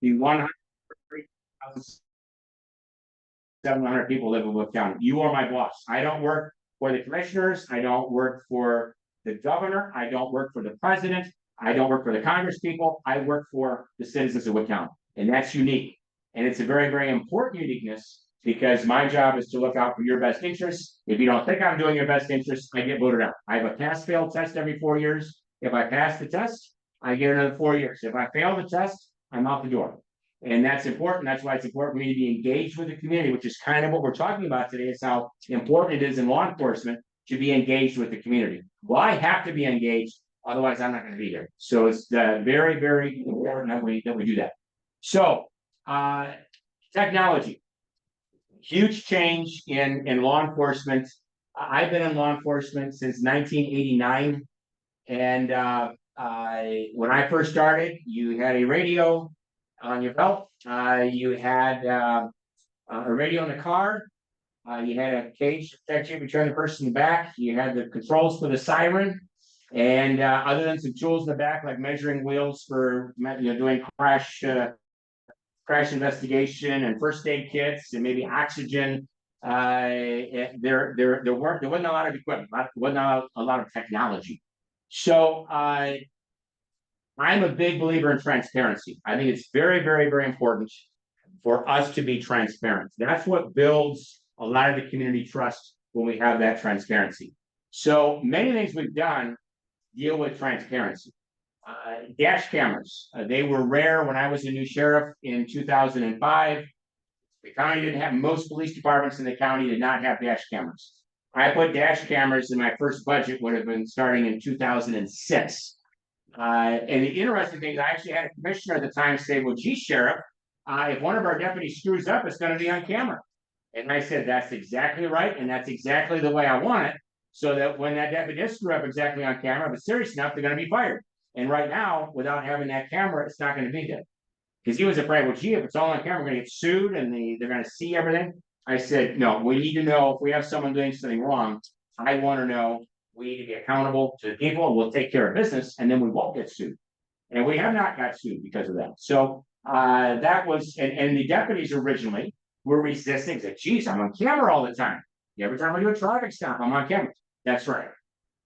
the 103,700 people live in Will County. You are my boss. I don't work for the commissioners. I don't work for the governor. I don't work for the president. I don't work for the Congress people. I work for the citizens of Will County. And that's unique. And it's a very, very important uniqueness because my job is to look out for your best interests. If you don't think I'm doing your best interests, I get voted out. I have a pass-fail test every 4 years. If I pass the test, I get another 4 years. If I fail the test, I'm out the door. And that's important. That's why it's important for me to be engaged with the community, which is kind of what we're talking about today, is how important it is in law enforcement to be engaged with the community. Well, I have to be engaged, otherwise I'm not going to be there. So it's very, very important that we do that. So technology, huge change in law enforcement. I've been in law enforcement since 1989. And when I first started, you had a radio on your belt. You had a radio in the car. You had a cage to protect you if you turn the person in the back. You had the controls for the siren. And other than some tools in the back, like measuring wheels for doing crash investigation and first aid kits and maybe oxygen, there wasn't a lot of equipment. There wasn't a lot of technology. So I'm a big believer in transparency. I think it's very, very, very important for us to be transparent. That's what builds a lot of the community trust when we have that transparency. So many things we've done deal with transparency. Dash cameras, they were rare when I was a new sheriff in 2005. The county didn't have, most police departments in the county did not have dash cameras. I put dash cameras in my first budget, would have been starting in 2006. And the interesting thing is I actually had a commissioner at the time say, well, gee, Sheriff, if one of our deputies screws up, it's going to be on camera. And I said, that's exactly right. And that's exactly the way I want it. So that when that deputy does screw up exactly on camera, if it's serious enough, they're going to be fired. And right now, without having that camera, it's not going to be there. Because he was afraid, well, gee, if it's all on camera, we're going to get sued and they're going to see everything. I said, no, we need to know if we have someone doing something wrong. I want to know. We need to be accountable to the people. We'll take care of business, and then we won't get sued. And we have not got sued because of that. So that was, and the deputies originally were resisting. Said, geez, I'm on camera all the time. Every time I do a traffic stop, I'm on camera. That's right.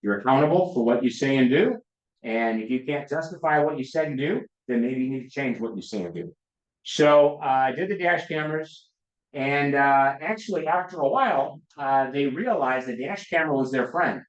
You're accountable for what you say and do. And if you can't justify what you said and do, then maybe you need to change what you say and do. So I did the dash cameras. And actually, after a while, they realized the dash camera was their friend.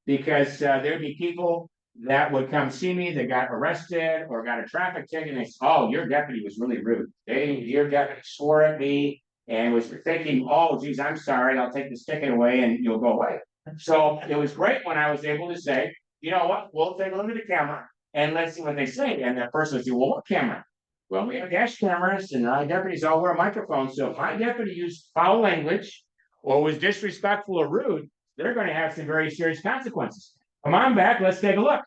Because there'd be people that would come see me that got arrested or got a traffic ticket, and they said, oh, your deputy was really rude. Your deputy swore at me and was thinking, oh, geez, I'm sorry, I'll take this ticket away and you'll go away. So it was great when I was able to say, you know what, we'll take a look at the camera and let's see what they say. And that person would say, well, what camera? Well, we have dash cameras and our deputies all wear microphones. So if my deputy used foul language or was disrespectful or rude, they're going to have some very serious consequences. Come on back, let's take a look.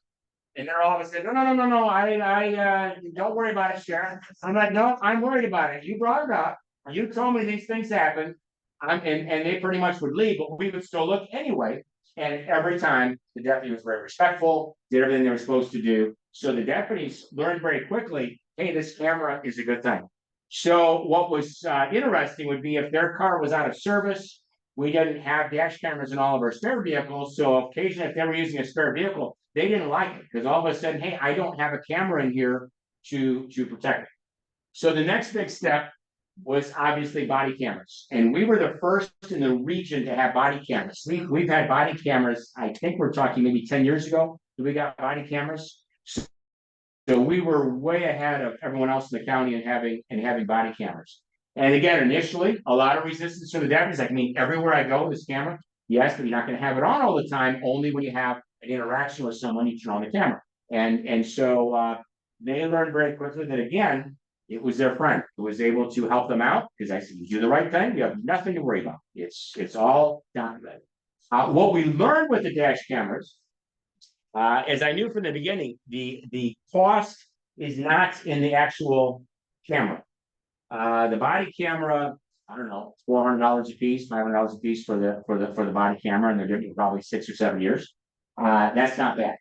And they're all of a sudden, no, I don't worry about it, Sharon. I'm like, no, I'm worried about it. You brought it up. You told me these things happen. And they pretty much would leave, but we would still look anyway. And every time the deputy was very respectful, did everything they were supposed to do. So the deputies learned very quickly, hey, this camera is a good thing. So what was interesting would be if their car was out of service, we didn't have dash cameras in all of our spare vehicles. So occasionally, if they were using a spare vehicle, they didn't like it because all of a sudden, hey, I don't have a camera in here to protect it. So the next big step was obviously body cameras. And we were the first in the region to have body cameras. We've had body cameras, I think we're talking maybe 10 years ago that we got body cameras. So we were way ahead of everyone else in the county in having body cameras. And again, initially, a lot of resistance from the deputies. Like, I mean, everywhere I go, this camera, yes, but you're not going to have it on all the time. Only when you have an interaction with someone, you turn on the camera. And so they learned very quickly that, again, it was their friend who was able to help them out because I said, you do the right thing. You have nothing to worry about. It's all documented. What we learned with the dash cameras, as I knew from the beginning, the cost is not in the actual camera. The body camera, I don't know, $400 a piece, $500 a piece for the body camera, and they're doing it probably 6 or 7 years. That's not bad.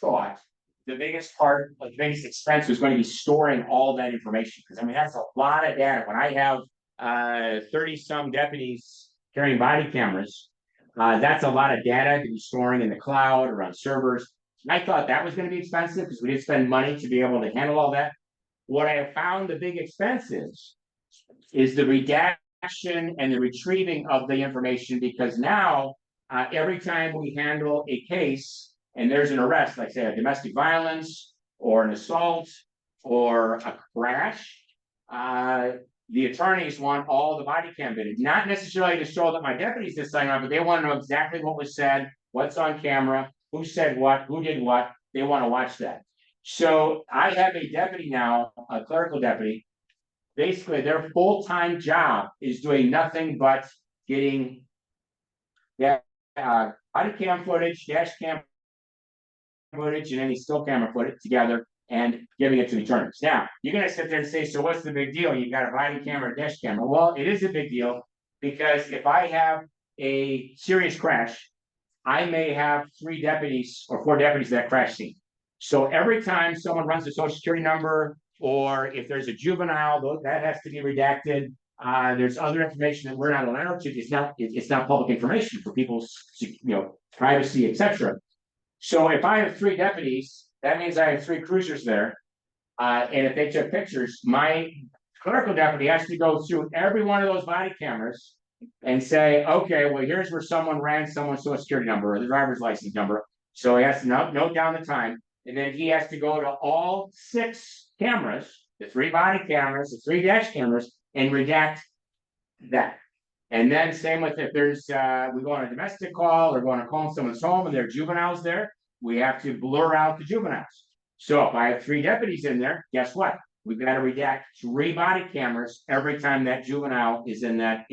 Cost the biggest part, the biggest expense was going to be storing all that information. Because I mean, that's a lot of data. When I have 30 some deputies carrying body cameras, that's a lot of data to be storing in the cloud or on servers. I thought that was going to be expensive because we did spend money to be able to handle all that. What I have found the big expense is the redaction and the retrieving of the information, because now every time we handle a case and there's an arrest, like say a domestic violence or an assault or a crash, the attorneys want all the body cam footage, not necessarily to show that my deputies did sign on, but they want to know exactly what was said, what's on camera, who said what, who did what. They want to watch that. So I have a deputy now, a clerical deputy. Basically, their full-time job is doing nothing but getting body cam footage, dash cam footage, and any still camera footage together and giving it to the attorneys. Now, you're going to sit there and say, so what's the big deal? You've got a body camera, dash camera. Well, it is a big deal because if I have a serious crash, I may have 3 deputies or 4 deputies at that crash scene. So every time someone runs a social security number, or if there's a juvenile, that has to be redacted. There's other information that we're not allowed to. It's not public information for people's privacy, etc. So if I have 3 deputies, that means I have 3 cruisers there. And if they took pictures, my clerical deputy has to go through every one of those body cameras and say, okay, well, here's where someone ran someone's social security number or the driver's license number. So he has to note down the time. And then he has to go to all 6 cameras, the 3 body cameras, the 3 dash cameras, and redact that. And then same with if there's we go on a domestic call or go on a call in someone's home and there are juveniles there, we have to blur out the juveniles. So if I have 3 deputies in there, guess what? We've got to redact 3 body cameras every time that juvenile is in that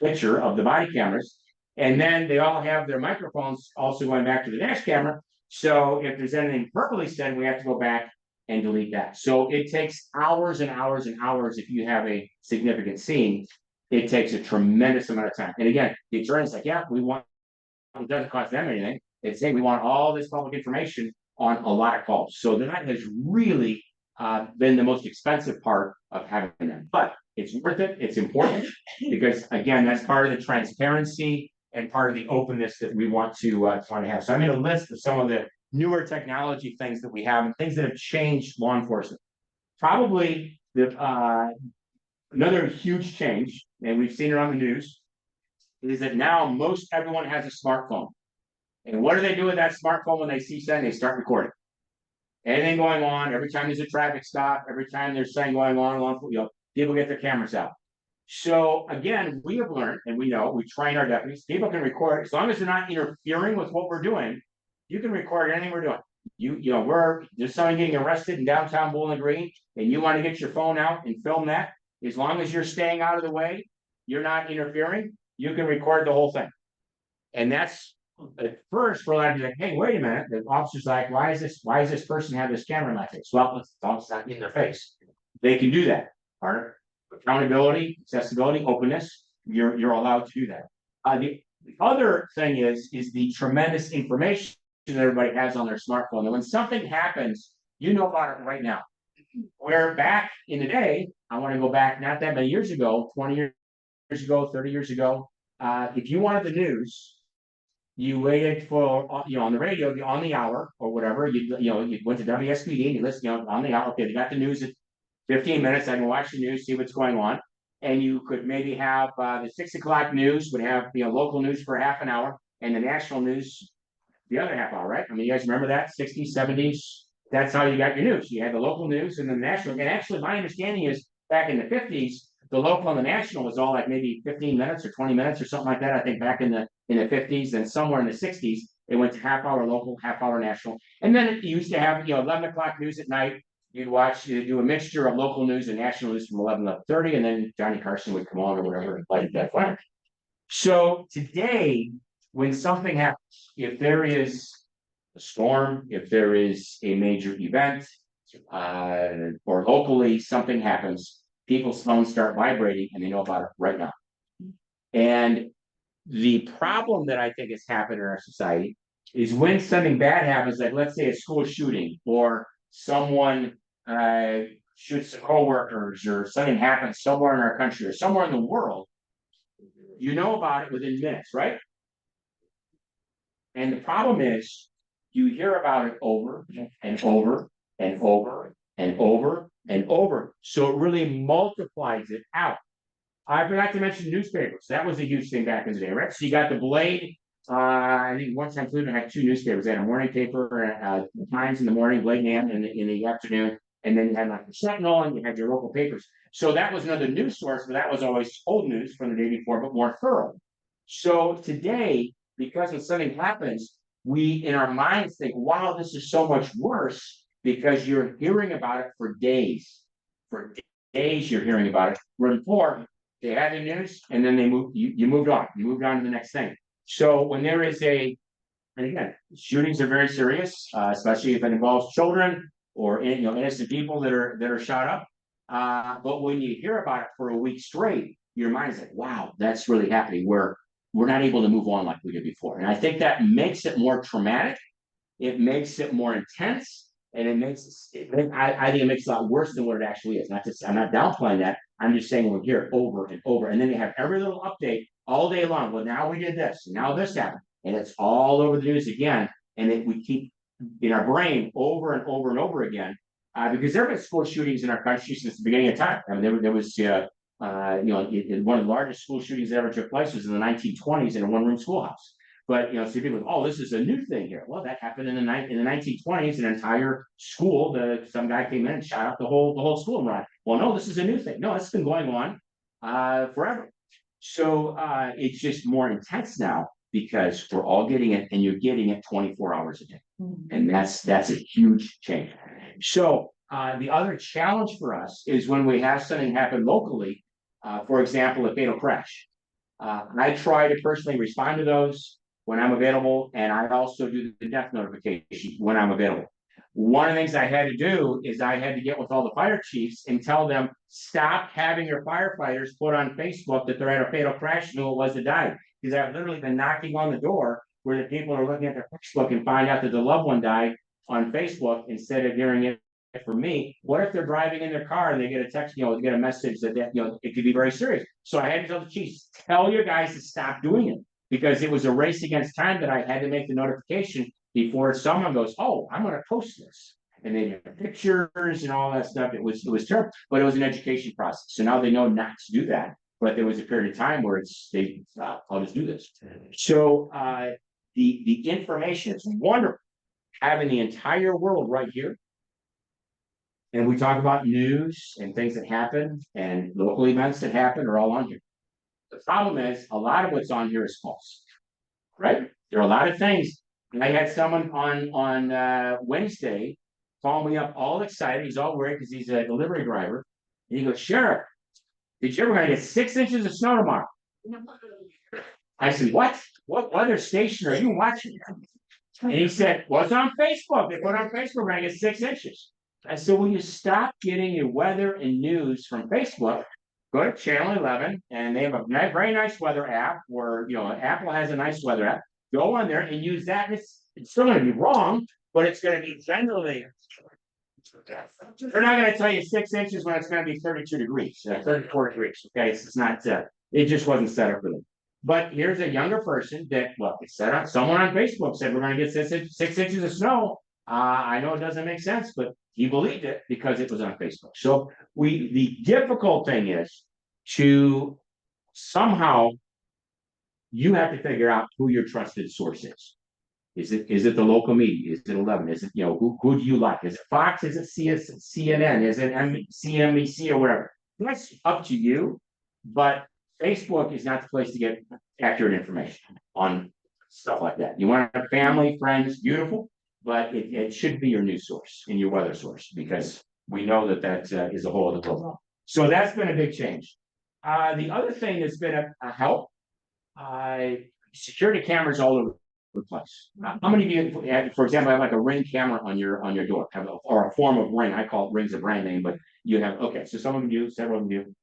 picture of the body cameras. And then they all have their microphones also going back to the dash camera. So if there's anything purposely said, we have to go back and delete that. So it takes hours and hours and hours. If you have a significant scene, it takes a tremendous amount of time. And again, the attorney's like, yeah, we want, it doesn't cost them anything. They say we want all this public information on a lot of calls. So that has really been the most expensive part of having them. But it's worth it. It's important because, again, that's part of the transparency and part of the openness that we want to have. So I made a list of some of the newer technology things that we have and things that have changed law enforcement. Probably another huge change, and we've seen it on the news, is that now most everyone has a smartphone. And what do they do with that smartphone when they see something? They start recording. Anything going on, every time there's a traffic stop, every time there's something going on, people get their cameras out. So again, we have learned, and we know, we train our deputies, people can record, as long as they're not interfering with what we're doing, you can record anything we're doing. There's someone getting arrested in downtown Bowling Green, and you want to get your phone out and film that, as long as you're staying out of the way, you're not interfering, you can record the whole thing. And that's, at first, for a lot of people, like, hey, wait a minute, the officer's like, why is this person have this camera in my face? Well, it's not in their face. They can do that. Part of accountability, accessibility, openness, you're allowed to do that. The other thing is the tremendous information that everybody has on their smartphone. And when something happens, you know about it right now. Where back in the day, I want to go back not that many years ago, 20 years ago, 30 years ago, if you wanted the news, you waited for, on the radio, on the hour or whatever, you went to WSPD and you listened, on the hour, okay, they got the news at 15 minutes, I can watch the news, see what's going on. And you could maybe have the 6 o'clock news would have local news for half an hour and the national news the other half hour, right? I mean, you guys remember that? 60s, 70s, that's how you got your news. You had the local news and the national. And actually, my understanding is back in the 50s, the local and the national was all like maybe 15 minutes or 20 minutes or something like that. I think back in the 50s, and somewhere in the 60s, it went to half hour local, half hour national. And then it used to have 11 o'clock news at night. You'd do a mixture of local news and national news from 11 to 30, and then Johnny Carson would come on or whatever and light that flag. So today, when something happens, if there is a storm, if there is a major event, or locally something happens, people's phones start vibrating and they know about it right now. And the problem that I think has happened in our society is when something bad happens, like let's say a school shooting or someone shoots some coworkers or something happens somewhere in our country or somewhere in the world, you know about it within minutes, right? And the problem is you hear about it over and over and over and over and over. So it really multiplies it out. I forgot to mention newspapers. That was a huge thing back in the day, right? So you got the Blade. I think one time Cleveland had two newspapers. They had a morning paper, the Times in the morning, Blade and in the afternoon, and then you had like the Sentinel, and you had your local papers. So that was another news source, but that was always old news from the day before, but more thorough. So today, because when something happens, we in our minds think, "Wow, this is so much worse," because you're hearing about it for days. For days, you're hearing about it. Where before, they had the news, and then they moved. You moved on. You moved on to the next thing. So when there is and again, shootings are very serious, especially if it involves children or innocent people that are shot up. But when you hear about it for a week straight, your mind's like, "Wow, that's really happening." Where we're not able to move on like we did before, and I think that makes it more traumatic. It makes it more intense, and it makes I think it makes it a lot worse than what it actually is. Not just I'm not downplaying that. I'm just saying we'll hear it over and over, and then they have every little update all day long. Well, now we did this, and now this happened, and it's all over the news again, and we keep in our brain over and over and over again. Because there have been school shootings in our country since the beginning of time. I mean, there was one of the largest school shootings that ever took place was in the 1920s in a one-room schoolhouse. But so people, oh, this is a new thing here. Well, that happened in the 1920s. An entire school, some guy came in and shot up the whole school and right. Well, no, this is a new thing. No, it's been going on forever. So it's just more intense now because we're all getting it, and you're getting it 24 hours a day, and that's a huge change. So the other challenge for us is when we have something happen locally, for example, a fatal crash. I try to personally respond to those when I'm available, and I also do the death notification when I'm available. One of the things I had to do is I had to get with all the fire chiefs and tell them, stop having your firefighters put on Facebook that they're at a fatal crash and who it was that died. Because I've literally been knocking on the door where the people are looking at their Facebook and find out that the loved one died on Facebook instead of hearing it from me. What if they're driving in their car and they get a text, get a message that it could be very serious. So I had to tell the chiefs, tell your guys to stop doing it, because it was a race against time that I had to make the notification before someone goes, "Oh, I'm going to post this," and they have pictures and all that stuff. It was terrible, but it was an education process. So now they know not to do that. But there was a period of time where I'll just do this. So the information is wonderful, having the entire world right here. And we talk about news and things that happen and local events that happen are all on here. The problem is a lot of what's on here is false, right? There are a lot of things. I had someone on Wednesday call me up all excited. He's all worried because he's a delivery driver. And he goes, "Sheriff, did you ever gonna get 6 inches of snow tomorrow?" I said, "What? What weather station are you watching?" And he said, "Well, it's on Facebook. They put on Facebook we're gonna get 6 inches." I said, "Will you stop getting your weather and news from Facebook? Go to Channel 11, and they have a very nice weather app where, Apple has a nice weather app. Go on there and use that. It's still going to be wrong, but it's going to be generally. They're not going to tell you 6 inches when it's going to be 32 degrees, 34 degrees. Okay, it's not. It just wasn't set up for them. But here's a younger person that, it's set up. Someone on Facebook said we're going to get 6 inches of snow. I know it doesn't make sense, but he believed it because it was on Facebook. So the difficult thing is to somehow you have to figure out who your trusted source is. Is it the local media? Is it 11? Is it, who do you like? Is it Fox? Is it CNN? Is it CNBC or whatever? That's up to you. But Facebook is not the place to get accurate information on stuff like that. You want to have family, friends, beautiful, but it should be your news source and your weather source, because we know that is a whole other world. So that's been a big change. The other thing that's been a help, security cameras all over the place. How many of you have, for example, have like a Ring camera on your door, or a form of Ring? I call it Ring's a brand name, but you have, okay, so some of you, several of you.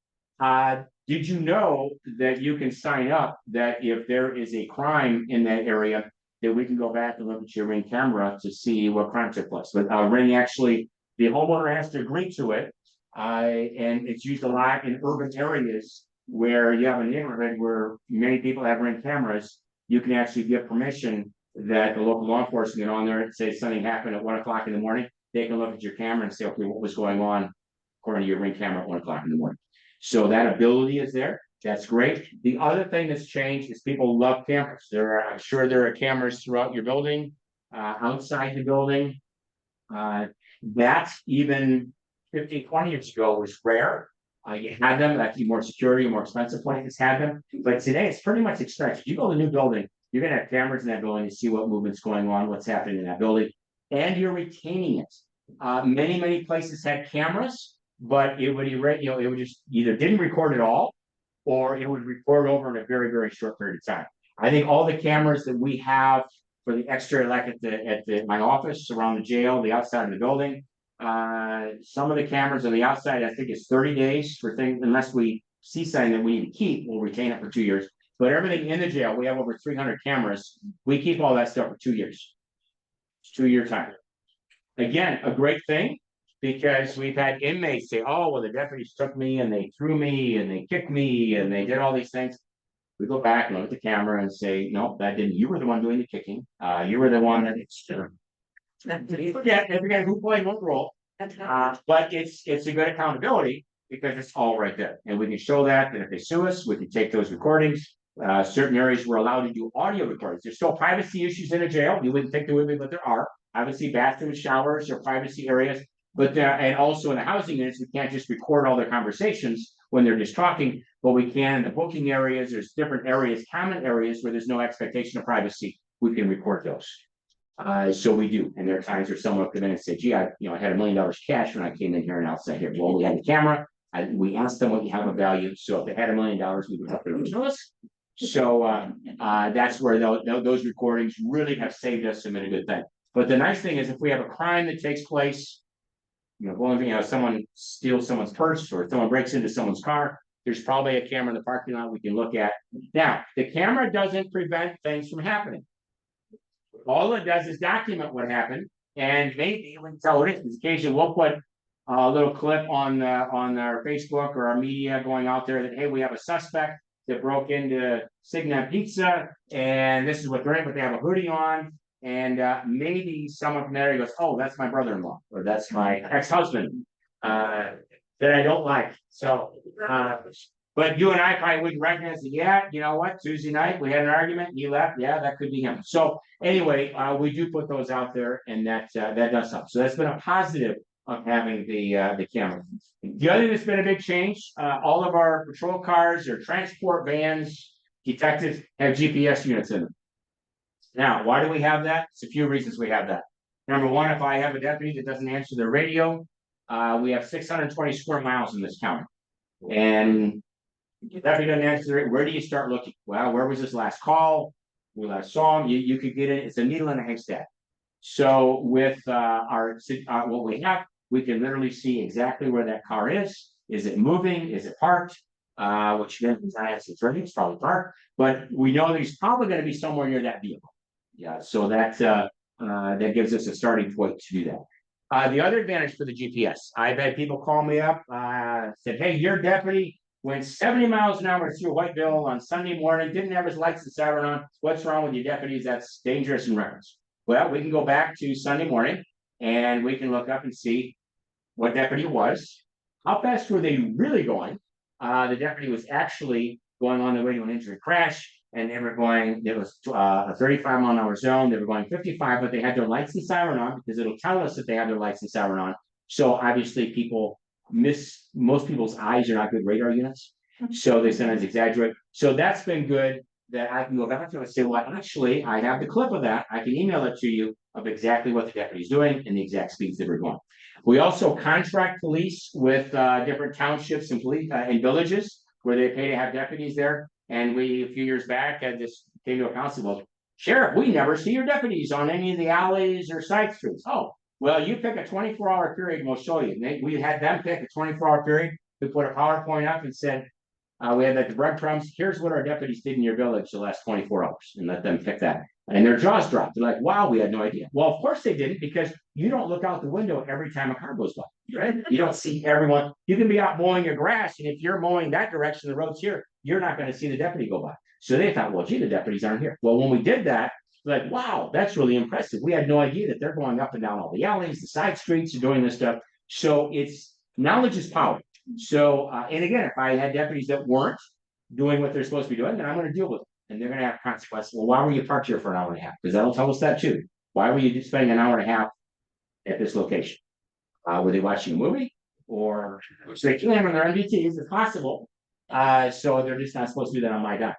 Did you know that you can sign up that if there is a crime in that area, that we can go back and look at your Ring camera to see what crime took place. But Ring actually, the homeowner has to agree to it. And it's used a lot in urban areas where you have a neighborhood where many people have Ring cameras. You can actually give permission that the local law enforcement get on there and say something happened at 1 o'clock in the morning. They can look at your camera and say, okay, what was going on according to your Ring camera at 1 o'clock in the morning. So that ability is there. That's great. The other thing that's changed is people love cameras. I'm sure there are cameras throughout your building, outside the building. That's even 15, 20 years ago was rare. You had them, actually more security, more expensive places had them. But today it's pretty much expected. You go to a new building, you're going to have cameras in that building to see what movement's going on, what's happening in that building, and you're retaining it. Many places had cameras, but it would erase, it would just either didn't record at all, or it would record over in a very short period of time. I think all the cameras that we have for the exterior, like at my office, around the jail, the outside of the building, some of the cameras on the outside, I think it's 30 days for things, unless we see something that we need to keep, we'll retain it for 2 years. But everything in the jail, we have over 300 cameras. We keep all that stuff for 2 years. It's 2-year time. Again, a great thing, because we've had inmates say, oh, well, the deputies took me and they threw me and they kicked me and they did all these things. We go back and look at the camera and say, no, that didn't. You were the one doing the kicking. You were the one that forget who played what role. But it's a good accountability because it's all right there. And we can show that if they sue us, we can take those recordings. Certain areas we're allowed to do audio recordings. There's still privacy issues in a jail. You wouldn't think there would be, but there are. Obviously, bathrooms, showers, or privacy areas. But and also in the housing units, we can't just record all their conversations when they're just talking, but we can in the booking areas. There's different areas, common areas where there's no expectation of privacy. We can record those. So we do. And there are times where someone will come in and say, gee, I had $1 million cash when I came in here, and I'll say, here, well, we had the camera. We asked them what you have of value. So if they had $1 million, we would help them to us. So that's where those recordings really have saved us and been a good thing. But the nice thing is, if we have a crime that takes place, someone steals someone's purse or someone breaks into someone's car, there's probably a camera in the parking lot we can look at. Now, the camera doesn't prevent things from happening. All it does is document what happened, and maybe we can tell it is. Occasionally, we'll put a little clip on our Facebook or our media going out there that, hey, we have a suspect that broke into Signa Pizza, and this is what they're in, but they have a hoodie on. And maybe someone from that area goes, oh, that's my brother-in-law, or that's my ex-husband that I don't like. So, but you and I probably wouldn't recognize it. Yeah, you know what? Tuesday night we had an argument. He left. Yeah, that could be him. So anyway, we do put those out there, and that does help. So that's been a positive of having the camera. The other thing that's been a big change. All of our patrol cars or transport vans, detectives have GPS units in them. Now, why do we have that? It's a few reasons we have that. Number one, if I have a deputy that doesn't answer their radio, we have 620 square miles in this county. And if the deputy doesn't answer it, where do you start looking? Well, where was his last call? We last saw him. You could get it. It's a needle in a haystack. So with what we have, we can literally see exactly where that car is. Is it moving? Is it parked? Which again, it's ready. It's probably parked. But we know that he's probably going to be somewhere near that vehicle. Yeah, so that gives us a starting point to do that. The other advantage for the GPS, I've had people call me up, said, hey, your deputy went 70 miles an hour through Whiteville on Sunday morning, didn't have his lights and siren on. What's wrong with your deputies? That's dangerous and reckless. Well, we can go back to Sunday morning and we can look up and see what deputy was. How fast were they really going? The deputy was actually going on the way to an injury crash. And they were going, it was a 35-mile-an-hour zone. They were going 55, but they had their lights and siren on because it'll tell us that they have their lights and siren on. So obviously most people's eyes are not good radar units. So they sometimes exaggerate. So that's been good that I can go back to and say, well, actually, I have the clip of that. I can email it to you of exactly what the deputy's doing and the exact speeds that we're going. We also contract police with different townships and police and villages where they pay to have deputies there. And we, a few years back, had this came to a council. Well, Sheriff, we never see your deputies on any of the alleys or side streets. Oh, well, you pick a 24-hour period and we'll show you. And we had them pick a 24-hour period. We put a PowerPoint up and said, we had like the breadcrumbs. Here's what our deputies did in your village the last 24 hours, and let them pick that. And their jaws dropped. They're like, wow, we had no idea. Well, of course they didn't, because you don't look out the window every time a car goes by, right? You don't see everyone. You can be out mowing your grass, and if you're mowing that direction, the road's here, you're not going to see the deputy go by. So they thought, well, gee, the deputies aren't here. Well, when we did that, like, wow, that's really impressive. We had no idea that they're going up and down all the alleys, the side streets, and doing this stuff. So it's knowledge is power. So, and again, if I had deputies that weren't doing what they're supposed to be doing, then I'm going to deal with it. And they're going to have consequences. Well, why were you parked here for an hour and a half? Because that'll tell us that too. Why were you spending an hour and a half at this location? Were they watching a movie? Or which they can on their MVTs, it's possible. So they're just not supposed to do that on my dime.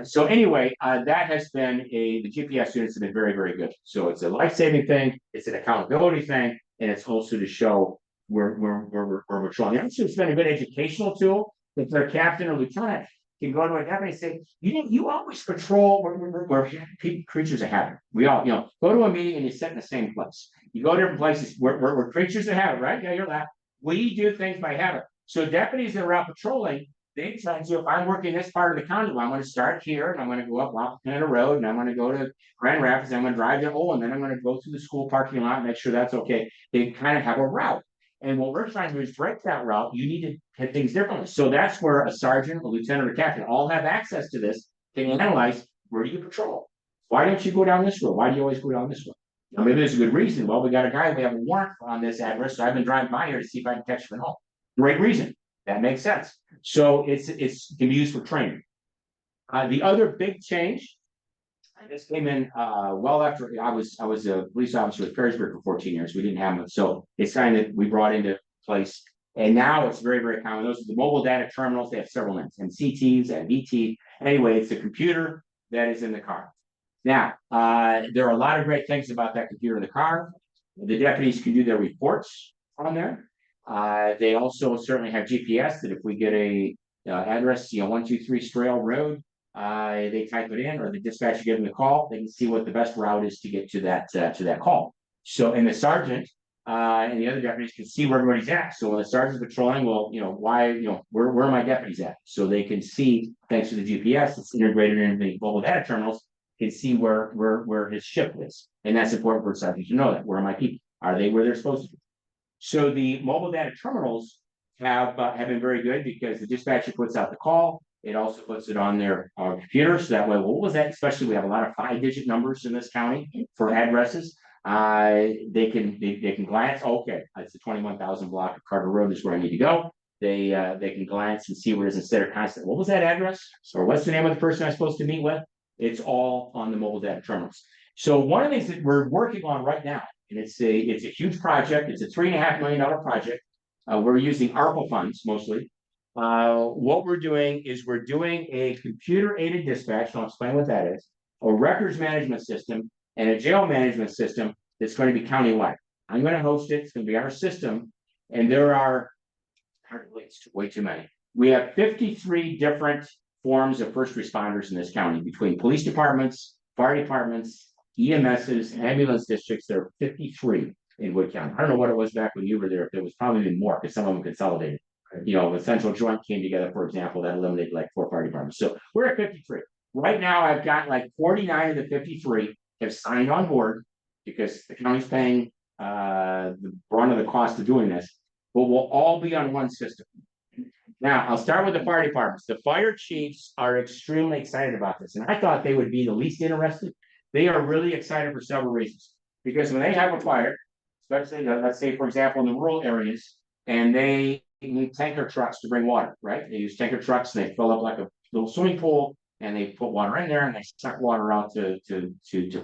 So anyway, that has been the GPS units have been very, very good. So it's a life-saving thing, it's an accountability thing, and it's also to show we're patrolling. Also, it's been a good educational tool. If their captain or lieutenant can go to a deputy and say, you always patrol where creatures of habit. We all, go to a meeting and you sit in the same place. You go to different places. We're creatures of habit, right? Yeah, you're that. We do things by habit. So deputies that are out patrolling, they try to, if I'm working this part of the county, well, I'm going to start here and I'm going to go up Wapatana Road and I'm going to go to Grand Rapids. I'm going to drive to and then I'm going to go through the school parking lot and make sure that's okay. They kind of have a route. And what we're trying to do is break that route. You need to hit things differently. So that's where a sergeant, a lieutenant, or captain all have access to this. They can analyze, where do you patrol? Why don't you go down this road? Why do you always go down this road? Now, maybe there's a good reason. Well, we got a guy, we have a warrant on this address, so I've been driving by here to see if I can catch him at home. Great reason. That makes sense. So it can be used for training. The other big change, and this came in well after I was a police officer with Perrysburg for 14 years. We didn't have it, so it's kind of we brought into place, and now it's very, very common. Those are the mobile data terminals. They have several names, MCTs and VT. Anyway, it's a computer that is in the car. Now, there are a lot of great things about that computer in the car. The deputies can do their reports on there. They also certainly have GPS that if we get a address, 123 Strail Road, they type it in, or the dispatcher give them the call. They can see what the best route is to get to that call. So, and the sergeant and the other deputies can see where everybody's at. So when the sergeant's patrolling, well, where are my deputies at? So they can see, thanks to the GPS, it's integrated into the mobile data terminals, can see where his shift is, and that's important for a sergeant to know that. Where are my people? Are they where they're supposed to be? So the mobile data terminals have been very good because the dispatcher puts out the call. It also puts it on their computer. So that way, what was that? Especially we have a lot of 5-digit numbers in this county for addresses. They can glance. Okay, it's the 21,000 block of Carter Road is where I need to go. They can glance and see what it is instead of constant. What was that address? Or what's the name of the person I'm supposed to meet with? It's all on the mobile data terminals. So one of the things that we're working on right now, and it's a huge project. It's a $3.5 million project. We're using ARPA funds mostly. What we're doing is we're doing a computer-aided dispatch. I'll explain what that is. A records management system and a jail management system that's going to be countywide. I'm going to host it. It's going to be our system, and there are way too many. We have 53 different forms of first responders in this county between police departments, fire departments, EMSs, ambulance districts. There are 53 in Wood County. I don't know what it was back when you were there. If there was probably even more because some of them consolidated. The Central Joint came together, for example, that eliminated like 4 fire departments. So we're at 53. Right now, I've got like 49 of the 53 have signed on board because the county's paying the brunt of the cost of doing this, but we'll all be on one system. Now, I'll start with the fire departments. The fire chiefs are extremely excited about this, and I thought they would be the least interested. They are really excited for several reasons. Because when they have a fire, especially, let's say, for example, in the rural areas, and they need tanker trucks to bring water, right? They use tanker trucks, and they fill up like a little swimming pool, and they put water in there, and they suck water out to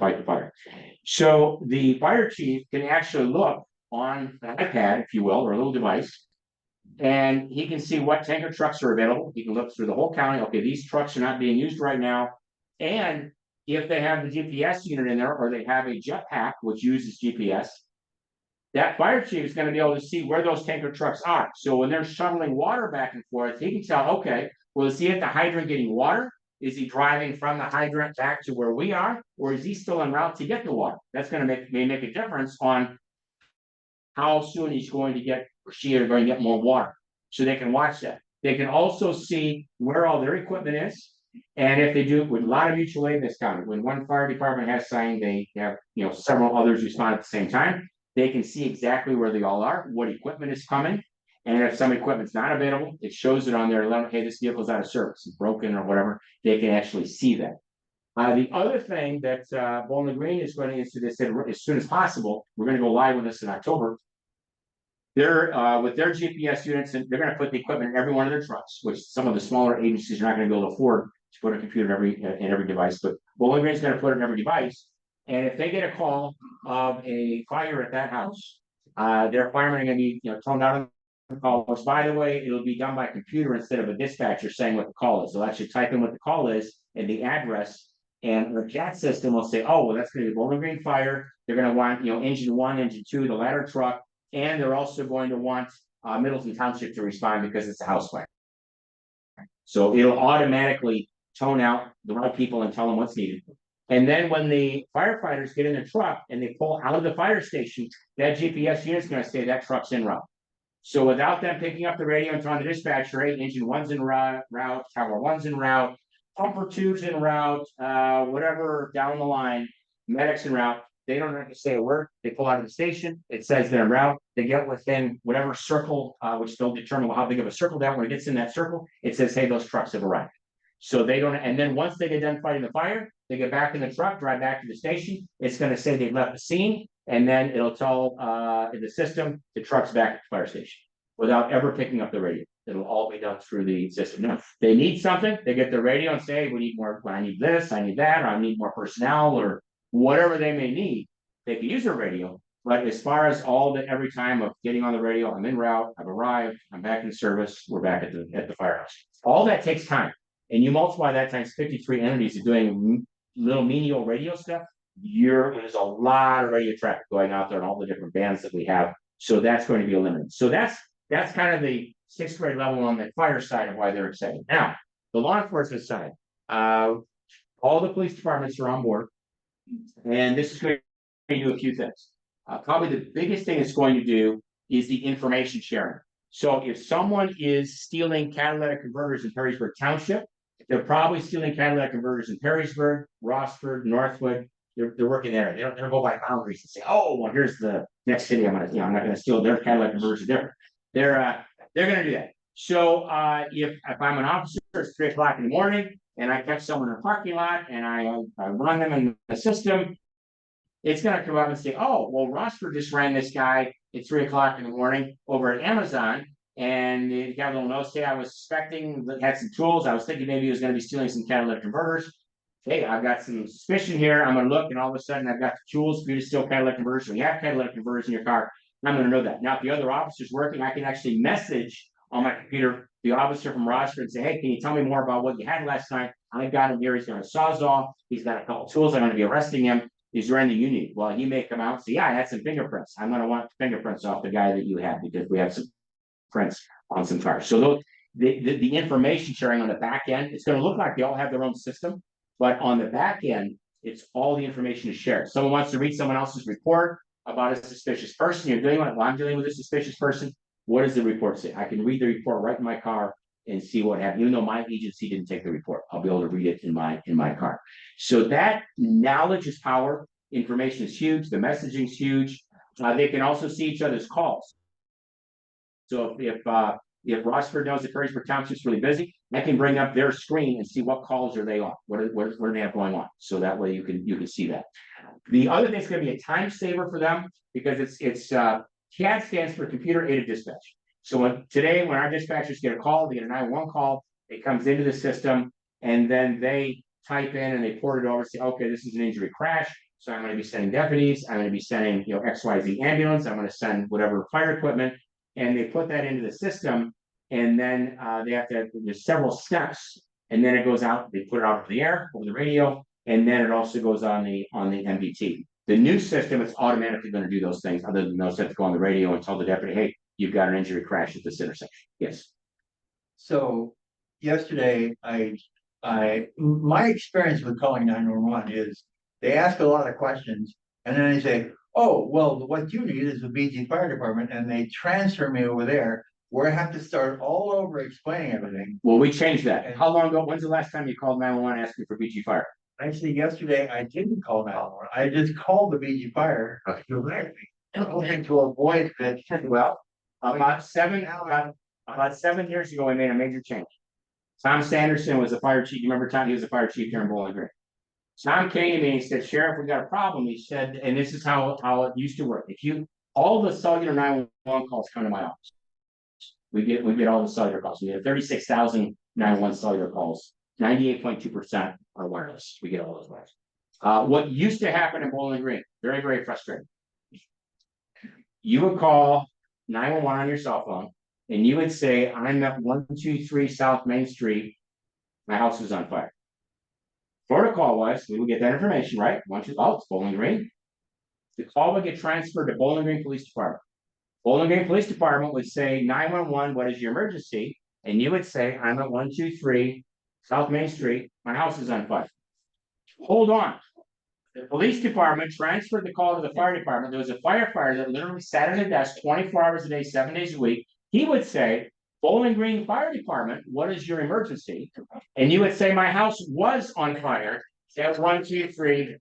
fight the fire. So the fire chief can actually look on an iPad, if you will, or a little device, and he can see what tanker trucks are available. He can look through the whole county. Okay, these trucks are not being used right now. And if they have the GPS unit in there, or they have a jetpack, which uses GPS, that fire chief is going to be able to see where those tanker trucks are. So when they're shuttling water back and forth, he can tell, okay, well, is he at the hydrant getting water? Is he driving from the hydrant back to where we are? Or is he still en route to get the water? That's going to may make a difference on how soon he's going to get, or she are going to get more water. So they can watch that. They can also see where all their equipment is. And if they do, with a lot of mutual aid in this county, when one fire department has signed, they have, several others respond at the same time. They can see exactly where they all are, what equipment is coming. And if some equipment's not available, it shows it on there, hey, this vehicle's out of service, it's broken or whatever. They can actually see that. The other thing that Bowling Green is going to institute as soon as possible, we're going to go live with this in October. They're with their GPS units, and they're going to put the equipment in every one of their trucks, which some of the smaller agencies are not going to be able to afford to put a computer in every device. But Bowling Green is going to put it in every device. And if they get a call of a fire at that house, their firemen are going to be toned out of the calls. By the way, it'll be done by computer instead of a dispatcher saying what the call is. They'll actually type in what the call is and the address, and the chat system will say, oh, well, that's going to be Bowling Green Fire. They're going to want engine 1, engine 2, the ladder truck, and they're also going to want Middleton Township to respond because it's a house fire. So it'll automatically tone out the right people and tell them what's needed. And then when the firefighters get in the truck and they pull out of the fire station, that GPS unit is going to say that truck's en route. So without them picking up the radio and telling the dispatcher, hey, engine 1's en route, tower 1's en route, pumper 2's en route, whatever down the line, medic's en route, they don't have to say a word. They pull out of the station. It says they're en route. They get within whatever circle, which they'll determine how big of a circle down. When it gets in that circle, it says, hey, those trucks have arrived. So they don't, and then once they get done fighting the fire, they get back in the truck, drive back to the station. It's going to say they've left the scene, and then it'll tell in the system the truck's back at the fire station without ever picking up the radio. It'll all be done through the system. Now, if they need something, they get the radio and say, hey, we need more, I need this, I need that, or I need more personnel, or whatever they may need. They can use their radio. But as far as every time of getting on the radio, I'm en route, I've arrived, I'm back in service, we're back at the firehouse. All that takes time. And you multiply that times 53 entities of doing little menial radio stuff, there's a lot of radio traffic going out there and all the different bands that we have. So that's going to be eliminated. So that's kind of the 6th grade level on the fire side of why they're excited. Now, the law enforcement side, all the police departments are on board, and this is going to do a few things. Probably the biggest thing it's going to do is the information sharing. So if someone is stealing catalytic converters in Perrysburg Township, they're probably stealing catalytic converters in Perrysburg, Rossford, Northwood. They're working there. They don't go by boundaries and say, oh, well, here's the next city I'm not going to steal their catalytic converters. They're going to do that. So if I'm an officer, it's 3 o'clock in the morning, and I catch someone in a parking lot, and I run them in the system, it's going to come up and say, oh, well, Rossford just ran this guy at 3 o'clock in the morning over at Amazon, and he got a little note, say I was suspecting, had some tools. I was thinking maybe he was going to be stealing some catalytic converters. Hey, I've got some suspicion here. I'm going to look, and all of a sudden I've got the tools for you to steal catalytic converters. So you have catalytic converters in your car. I'm going to know that. Now, if the other officer's working, I can actually message on my computer the officer from Rossford and say, hey, can you tell me more about what you had last night? I've got him here. He's got a sawzall. He's got a couple tools. I'm going to be arresting him. Is there anything you need? Well, he may come out and say, yeah, I had some fingerprints. I'm going to want fingerprints off the guy that you have because we have some prints on some cars. So the information sharing on the back end, it's going to look like they all have their own system, but on the back end, it's all the information is shared. Someone wants to read someone else's report about a suspicious person. You're doing what? Well, I'm dealing with a suspicious person. What does the report say? I can read the report right in my car and see what happened. Even though my agency didn't take the report, I'll be able to read it in my car. So that knowledge is power. Information is huge. The messaging is huge. They can also see each other's calls. So if Rossford knows that Perrysburg Township is really busy, I can bring up their screen and see what calls are they on. What do they have going on? So that way you can see that. The other thing is going to be a time saver for them because it's CAD stands for computer aided dispatch. So when our dispatchers get a call, they get a 911 call, it comes into the system, and then they type in and they port it over and say, okay, this is an injury crash. So I'm going to be sending deputies, I'm going to be sending XYZ ambulance, I'm going to send whatever fire equipment, and they put that into the system, and then there's several steps, and then it goes out, they put it out over the air, over the radio, and then it also goes on the MBT. The new system, it's automatically going to do those things, other than those that go on the radio and tell the deputy, hey, you've got an injury crash at this intersection. Yes. So yesterday, my experience with calling 911 is they ask a lot of questions, and then they say, oh, well, what you need is the BG Fire Department, and they transfer me over there where I have to start all over explaining everything. Well, we changed that. How long ago? When's the last time you called 911 asking for BG fire? Actually, yesterday I didn't call 911. I just called the BG fire directly. To avoid that. Well, about 7 years ago, we made a major change. Tom Sanderson was the fire chief. You remember Tom? He was the fire chief here in Bowling Green. Tom came to me and he said, Sheriff, we got a problem. He said, and this is how it used to work. All the cellular 911 calls come to my office. We get all the cellular calls. We have 36,000 911 cellular calls. 98.2% are wireless. We get all those wireless. What used to happen in Bowling Green, very, very frustrating. You would call 911 on your cell phone and you would say, I'm at 123 South Main Street. My house is on fire. Protocol was, we would get that information, right? It's Bowling Green. The call would get transferred to Bowling Green Police Department. Bowling Green Police Department would say, 911, what is your emergency? And you would say, I'm at 123 South Main Street. My house is on fire. Hold on. The police department transferred the call to the fire department. There was a firefighter that literally sat at a desk 24 hours a day, 7 days a week. He would say, Bowling Green Fire Department, what is your emergency? And you would say, my house was on fire at 123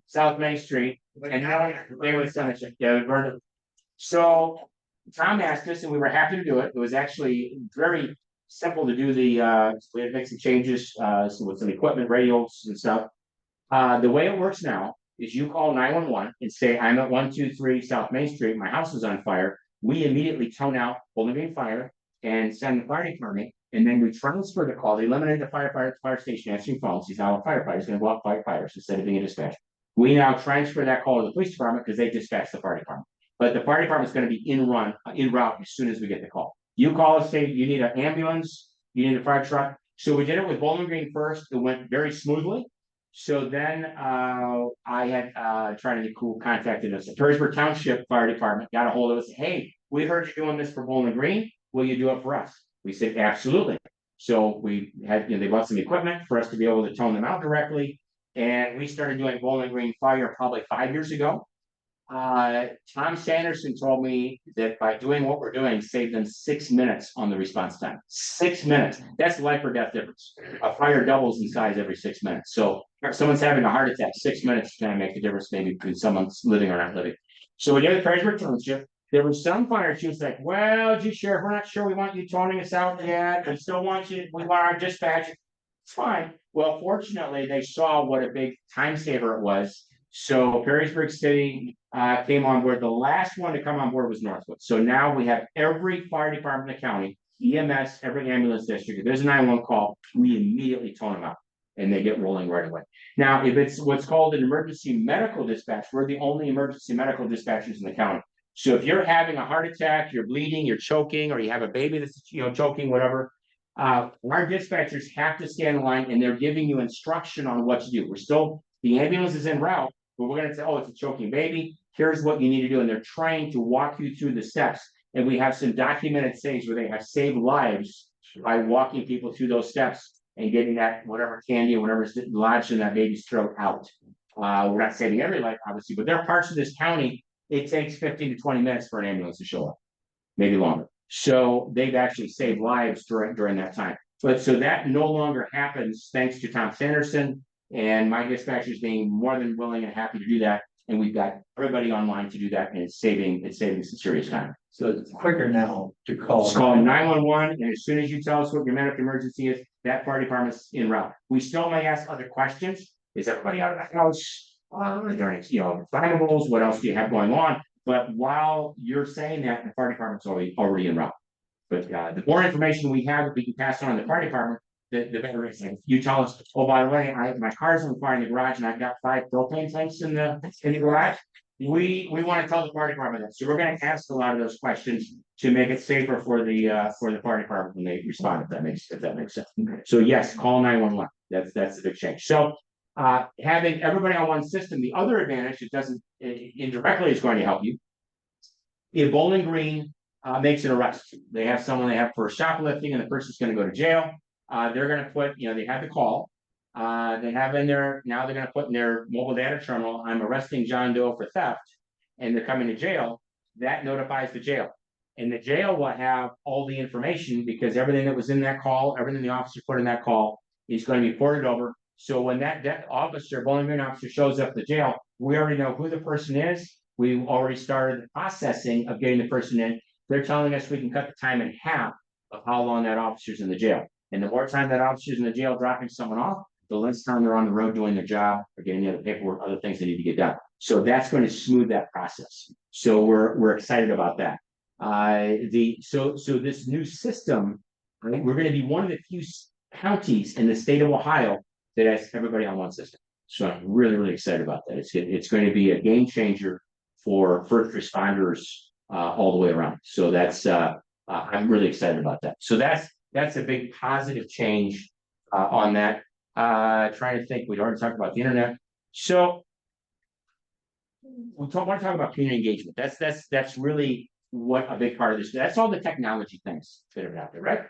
South Main Street. And now they would send it. Yeah, we burned it. So Tom asked us, and we were happy to do it. It was actually very simple to do we had to make some changes with some equipment, radios and stuff. The way it works now is you call 911 and say, I'm at 123 South Main Street. My house is on fire. We immediately tone out Bowling Green Fire and send the fire department. And then we transfer the call. They eliminate the firefighter at the fire station answering phones. He's now a firefighter. He's going to go out fight fires instead of being a dispatcher. We now transfer that call to the police department because they dispatch the fire department. But the fire department is going to be en route as soon as we get the call. You call us, say you need an ambulance, you need a fire truck. So we did it with Bowling Green first. It went very smoothly. So then I had trying to get cool, contacted us. The Perrysburg Township Fire Department got a hold of us. Hey, we heard you doing this for Bowling Green. Will you do it for us? We said, absolutely. So we had, they bought some equipment for us to be able to tone them out directly. And we started doing Bowling Green Fire probably 5 years ago. Tom Sanderson told me that by doing what we're doing, saved them 6 minutes on the response time. 6 minutes. That's life or death difference. A fire doubles in size every 6 minutes. So if someone's having a heart attack, 6 minutes can make the difference maybe between someone's living or not living. So we did the Perrysburg Township. There was some fire chiefs like, well, gee, Sheriff, we're not sure we want you toning us out yet. We still want you, we want our dispatch. It's fine. Well, fortunately, they saw what a big time saver it was. So Perrysburg City came on board. The last one to come on board was Northwood. So now we have every fire department in the county, EMS, every ambulance district. If there's a 911 call, we immediately tone them out and they get rolling right away. Now, if it's what's called an emergency medical dispatch, we're the only emergency medical dispatchers in the county. So if you're having a heart attack, you're bleeding, you're choking, or you have a baby that's choking, whatever, our dispatchers have to stand in line and they're giving you instruction on what to do. The ambulance is en route, but we're going to say, oh, it's a choking baby. Here's what you need to do. And they're trying to walk you through the steps. And we have some documented saves where they have saved lives by walking people through those steps and getting that whatever candy or whatever's lodged in that baby's throat out. We're not saving every life, obviously, but there are parts of this county, it takes 15 to 20 minutes for an ambulance to show up, maybe longer. So they've actually saved lives during that time. But so that no longer happens thanks to Tom Sanderson and my dispatchers being more than willing and happy to do that. And we've got everybody online to do that, and it's saving some serious time. So it's quicker now to call. Just call 911, and as soon as you tell us what your medical emergency is, that fire department's en route. We still may ask other questions. Is everybody out of the house? Are there any, flammables? What else do you have going on? But while you're saying that, the fire department's already en route. But the more information we have that we can pass on to the fire department, the better it is. You tell us, oh, by the way, my car's on fire in the garage and I've got 5 propane tanks in the garage. We want to tell the fire department that. So we're going to ask a lot of those questions to make it safer for the fire department when they respond, if that makes sense. So yes, call 911. That's the big change. So having everybody on one system, the other advantage, indirectly is going to help you. If Bowling Green makes an arrest, they have someone they have for shoplifting and the person's going to go to jail. They're going to put, they have the call. They have in there, now they're going to put in their mobile data terminal, I'm arresting John Doe for theft, and they're coming to jail. That notifies the jail. And the jail will have all the information because everything that was in that call, everything the officer put in that call is going to be ported over. So when that officer, Bowling Green officer shows up at the jail, we already know who the person is. We've already started the processing of getting the person in. They're telling us we can cut the time in half of how long that officer's in the jail. And the more time that officer's in the jail dropping someone off, the less time they're on the road doing their job or getting the other paperwork, other things they need to get done. So that's going to smooth that process. So we're excited about that. So this new system, right, we're going to be one of the few counties in the state of Ohio that has everybody on one system. So I'm really, really excited about that. It's going to be a game changer for first responders all the way around. So that's I'm really excited about that. So that's a big positive change on that. Trying to think, we already talked about the internet. So want to talk about community engagement. That's really what a big part of this. That's all the technology things that are out there, right?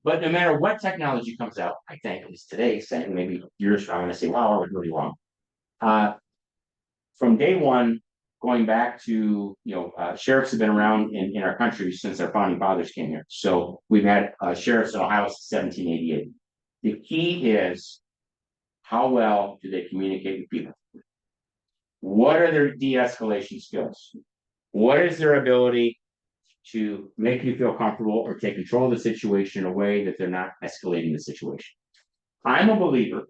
But no matter what technology comes out, I think at least today, saying maybe years from now, I'm going to say, wow, I was really wrong. From day one, going back to, sheriffs have been around in our country since our founding fathers came here. So we've had sheriffs in Ohio since 1788. The key is how well do they communicate with people? What are their de-escalation skills? What is their ability to make you feel comfortable or take control of the situation in a way that they're not escalating the situation? I'm a believer,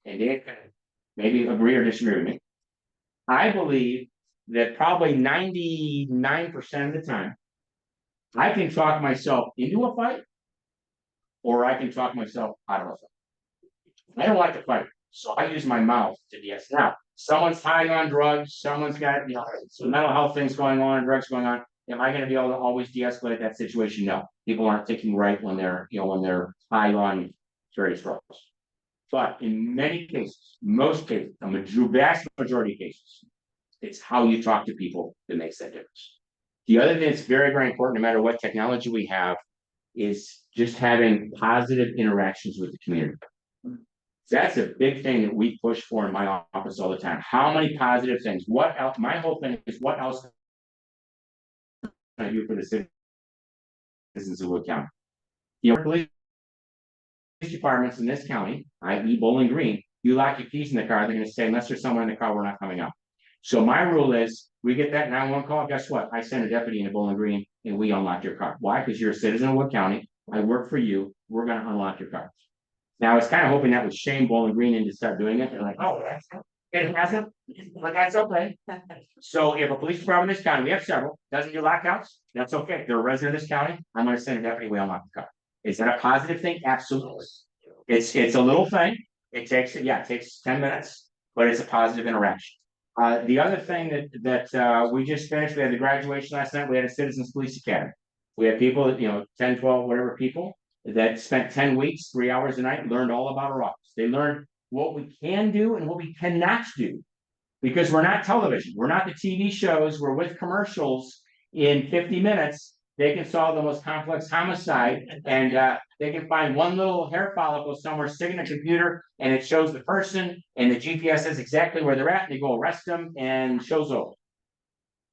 and Dave can maybe agree or disagree with me. I believe that probably 99% of the time, I can talk myself into a fight, or I can talk myself out of a fight. I don't like to fight, so I use my mouth to de-escalate. Now, someone's high on drugs, someone's got some mental health things going on, drugs going on. Am I going to be able to always de-escalate that situation? No. People aren't thinking right when they're high on various drugs. But in many cases, most cases, a vast majority of cases, it's how you talk to people that makes that difference. The other thing that's very, very important, no matter what technology we have, is just having positive interactions with the community. That's a big thing that we push for in my office all the time. How many positive things? What else? My whole thing is what else can I do for the citizens of Wood County? Police departments in this county, i.e. Bowling Green, you lock your keys in the car, they're going to say, unless there's someone in the car, we're not coming out. So my rule is, we get that 911 call, guess what? I send a deputy into Bowling Green and we unlock your car. Why? Because you're a citizen of Wood County. I work for you. We're going to unlock your car. Now, I was kind of hoping that would shame Bowling Green into start doing it. They're like, oh, it hasn't. Like, that's okay. So if a police department in this county, we have several, doesn't do lockouts, that's okay. They're a resident of this county. I'm going to send a deputy, we unlock the car. Is that a positive thing? Absolutely. It's a little thing. It takes 10 minutes, but it's a positive interaction. The other thing that we just finished, we had the graduation last night. We had a Citizens Police Academy. We had people, 10, 12, whatever people that spent 10 weeks, 3 hours a night, learned all about our office. They learned what we can do and what we cannot do, because we're not television. We're not the TV shows where with commercials in 50 minutes, they can solve the most complex homicide, and they can find one little hair follicle somewhere, stick in a computer, and it shows the person, and the GPS says exactly where they're at, and they go arrest them, and show's over.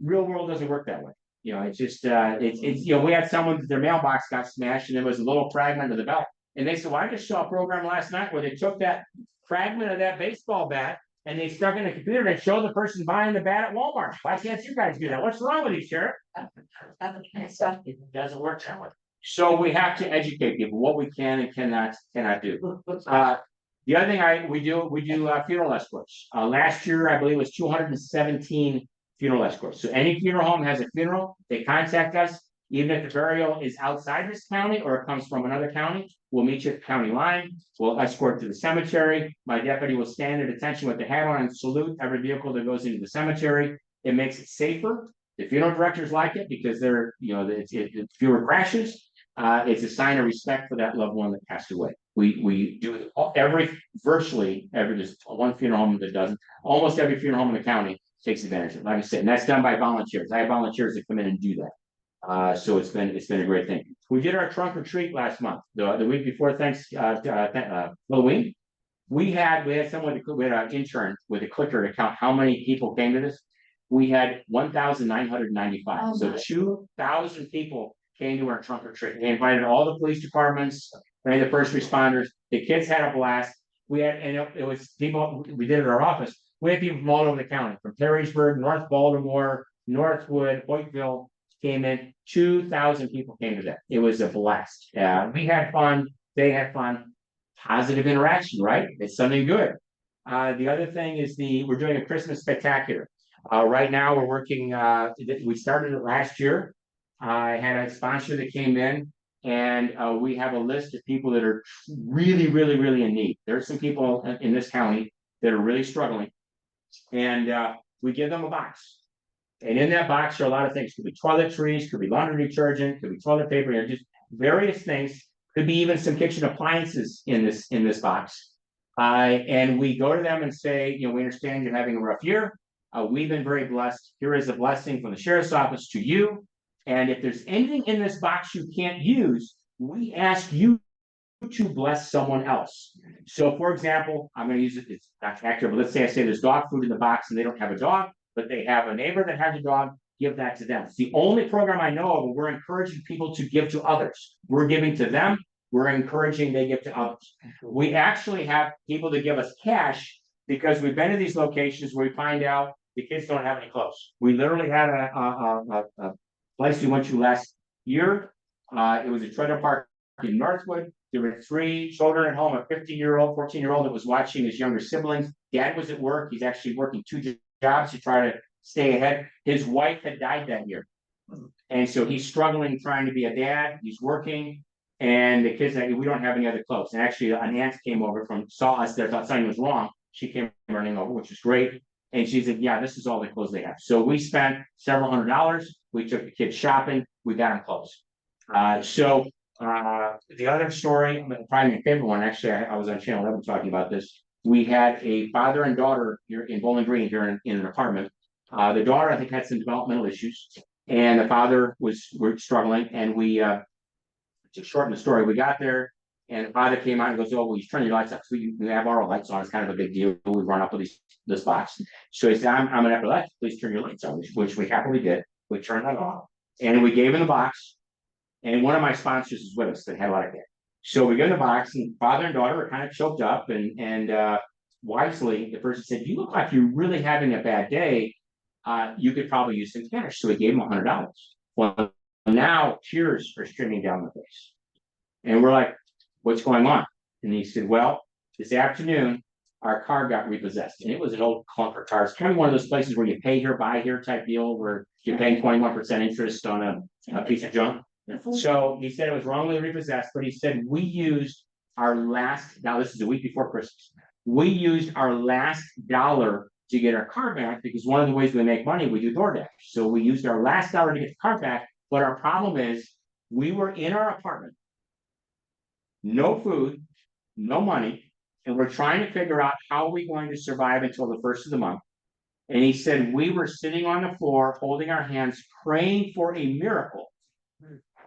Real world doesn't work that way. It's just, we had someone, their mailbox got smashed, and there was a little fragment of the belt. And they said, well, I just saw a program last night where they took that fragment of that baseball bat and they stuck in a computer and showed the person buying the bat at Walmart. Why can't you guys do that? What's wrong with you, Sheriff? It doesn't work that way. So we have to educate people what we can and cannot do. The other thing we do funeral escorts. Last year, I believe it was 217 funeral escorts. So any funeral home has a funeral, they contact us. Even if the burial is outside this county or it comes from another county, we'll meet you at the county line. We'll escort to the cemetery. My deputy will stand at attention with the hat on and salute every vehicle that goes into the cemetery. It makes it safer. The funeral directors like it because they're, it's fewer crashes. It's a sign of respect for that loved one that passed away. We do virtually every, there's one funeral home that doesn't. Almost every funeral home in the county takes advantage of it. Like I said, and that's done by volunteers. I have volunteers that come in and do that. So it's been a great thing. We did our trunk or treat last month, the week before Halloween. We had someone, we had an intern with a clicker to count how many people came to this. we had 1,995. Oh So my. 2,000 people came to our trunk or treat. They invited all the police departments, and the first responders. The kids had a blast. We had, and it was people, we did it at our office. We had people from all over the county, from Perrysburg, North Baltimore, Northwood, Hoytville came in. 2,000 people came to that. It was a blast. We had fun. They had fun. Positive interaction, right? It's something good. The other thing is we're doing a Christmas spectacular. Right now we're working, we started it last year. I had a sponsor that came in, and we have a list of people that are really, really, really in need. There's some people in this county that are really struggling, and we give them a box. And in that box are a lot of things. Could be toiletries, could be laundry detergent, could be toilet paper, just various things. Could be even some kitchen appliances in this box. And we go to them and say, we understand you're having a rough year. We've been very blessed. Here is a blessing from the sheriff's office to you. And if there's anything in this box you can't use, we ask you to bless someone else. So, for example, I'm going to use it. It's not accurate, but let's say I say there's dog food in the box and they don't have a dog, but they have a neighbor that has a dog. Give that to them. It's the only program I know of where we're encouraging people to give to others. We're giving to them. We're encouraging they give to others. We actually have people that give us cash because we've been to these locations where we find out the kids don't have any clothes. We literally had a place we went to last year. It was a trailer park in Northwood. There were 3 children at home, a 15-year-old, 14-year-old that was watching his younger siblings. Dad was at work. He's actually working 2 jobs to try to stay ahead. His wife had died that year. And so he's struggling, trying to be a dad. He's working. And the kids like, we don't have any other clothes. And actually an aunt came over saw us there, thought something was wrong. She came running over, which was great. And she said, yeah, this is all the clothes they have. So we spent several $100s. We took the kids shopping. We got them clothes. The other story, probably my favorite one, actually, I was on Channel 11 talking about this. We had a father and daughter here in Bowling Green, here in an apartment. The daughter, I think, had some developmental issues, and the father was struggling. And we, to shorten the story, we got there, and the father came out and goes, "Oh, well, you turn your lights up." So we have our lights on. It's kind of a big deal. We run up with this box. So he said, "I'm gonna have to let you. Please turn your lights on," which we happily did. We turned that off, and we gave him the box. And one of my sponsors is with us that had a lot of kids. So we get in the box, and father and daughter are kind of choked up, and wisely, the person said, "You look like you're really having a bad day. You could probably use some cash." So we gave him $100. Well, now tears are streaming down the face. And we're like, "What's going on?" And he said, "Well, this afternoon, our car got repossessed." And it was an old clunker car. It's kind of one of those places where you pay here, buy here type deal, where you're paying 21% interest on a piece of junk. So he said it was wrongly repossessed, but he said we used our last, now this is a week before Christmas, we used our last dollar to get our car back, because one of the ways we make money, we do DoorDash. So we used our last dollar to get the car back, but our problem is we were in our apartment, no food, no money, and we're trying to figure out how are we going to survive until the first of the month. And he said we were sitting on the floor, holding our hands, praying for a miracle.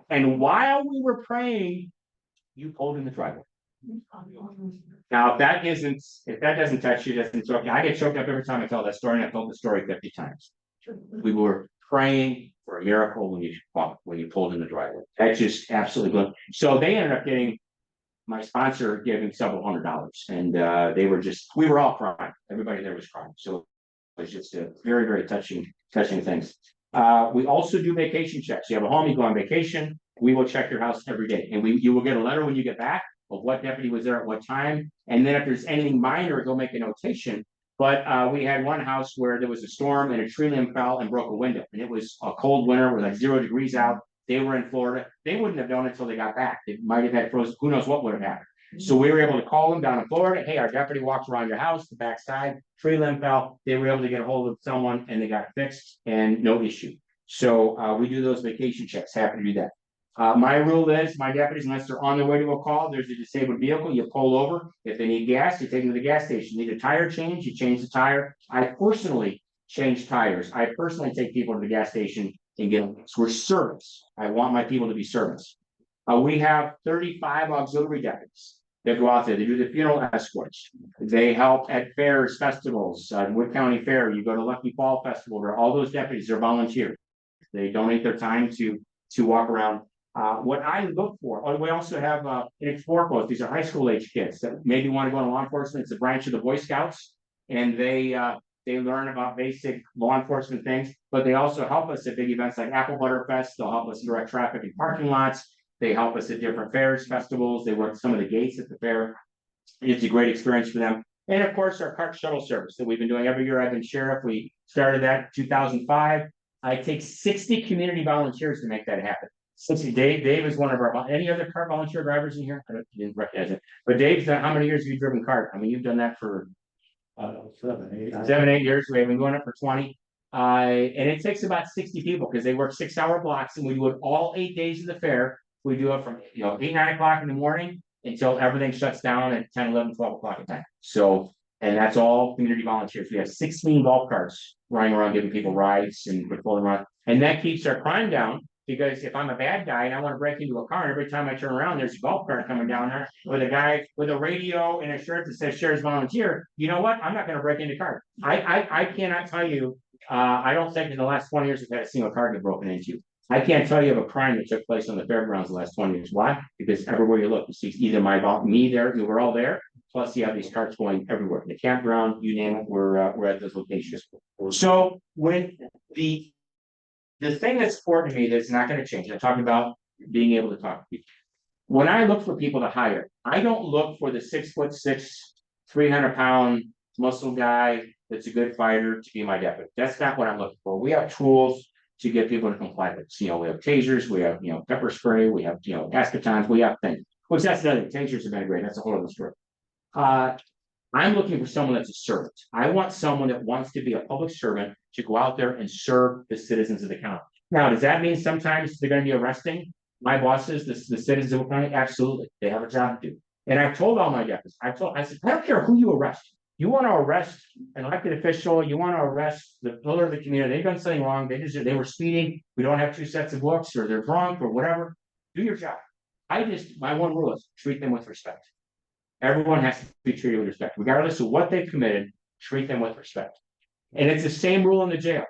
And while we were praying, you pulled in the driveway. Now, if that doesn't touch you, doesn't choke you. I get choked up every time I tell that story, and I've told the story 50 times. We were praying for a miracle when you pulled in the driveway. That's just absolutely good. So they ended up getting, my sponsor giving several $100s, and we were all crying. Everybody there was crying. So it was just a very, very touching things. We also do vacation checks. You have a home, you go on vacation, we will check your house every day. And you will get a letter when you get back of what deputy was there at what time. And then if there's anything minor, they'll make a notation. But we had one house where there was a storm and a tree limb fell and broke a window. And it was a cold winter with like 0 degrees out. They were in Florida. They wouldn't have known until they got back. They might have had frozen. Who knows what would have happened. So we were able to call them down in Florida. Hey, our deputy walked around your house, the backside, tree limb fell. They were able to get a hold of someone and they got fixed and no issue. So we do those vacation checks. Happy to do that. My rule is my deputies, unless they're on their way to a call, there's a disabled vehicle, you pull over. If they need gas, you take them to the gas station. Need a tire change, you change the tire. I personally change tires. I personally take people to the gas station and get them. So we're service. I want my people to be service. We have 35 auxiliary deputies. They go out there, they do the funeral escorts. They help at fairs, festivals, Wood County Fair. You go to Lucky Fall Festival, where all those deputies are volunteers. They donate their time to walk around. What I look for, we also have an Explore Post. These are high school age kids that maybe want to go into law enforcement. It's a branch of the Boy Scouts, and they learn about basic law enforcement things, but they also help us at big events like Apple Butter Fest. They'll help us direct traffic in parking lots. They help us at different fairs, festivals. They work some of the gates at the fair. It's a great experience for them. And of course, our cart shuttle service that we've been doing every year. I've been sheriff. We started that in 2005. I take 60 community volunteers to make that happen. 60. Dave is one of our, any other cart volunteer drivers in here? Didn't recognize it. But Dave's done, how many years have you driven cart? I mean, you've done that for 7, 8 years. We have been doing it for 20. And it takes about 60 people because they work 6-hour blocks, and we do it all 8 days of the fair. We do it from 8, 9 o'clock in the morning until everything shuts down at 10, 11, 12 o'clock at night. So, and that's all community volunteers. We have 16 golf carts running around giving people rides and patrolling around. And that keeps our crime down, because if I'm a bad guy and I want to break into a car, and every time I turn around, there's a golf cart coming down there with a guy with a radio and a shirt that says Sheriff's Volunteer, you know what? I'm not going to break into a car. I cannot tell you, I don't think in the last 20 years we've had a single car get broken into. I can't tell you of a crime that took place on the fairgrounds the last 20 years. Why? Because everywhere you look, you see either me there, we're all there. Plus, you have these carts going everywhere. The campground, you name it, we're at those locations. So when the thing that's important to me that's not going to change, I talked about being able to talk to people. When I look for people to hire, I don't look for the 6'6", 300-pound muscle guy that's a good fighter to be my deputy. That's not what I'm looking for. We have tools to get people to comply with. We have tasers, we have pepper spray, we have ascatons, we have things. Which that's another thing. Tasers have been great. That's a whole other story. I'm looking for someone that's a servant. I want someone that wants to be a public servant to go out there and serve the citizens of the county. Now, does that mean sometimes they're going to be arresting my bosses, the citizens of the county? Absolutely. They have a job to do. And I've told all my deputies, I said, I don't care who you arrest. You want to arrest an elected official, you want to arrest the pillar of the community, they've done something wrong, they were speeding, we don't have 2 sets of books, or they're drunk or whatever. Do your job. My one rule is treat them with respect. Everyone has to be treated with respect, regardless of what they've committed. Treat them with respect. And it's the same rule in the jail.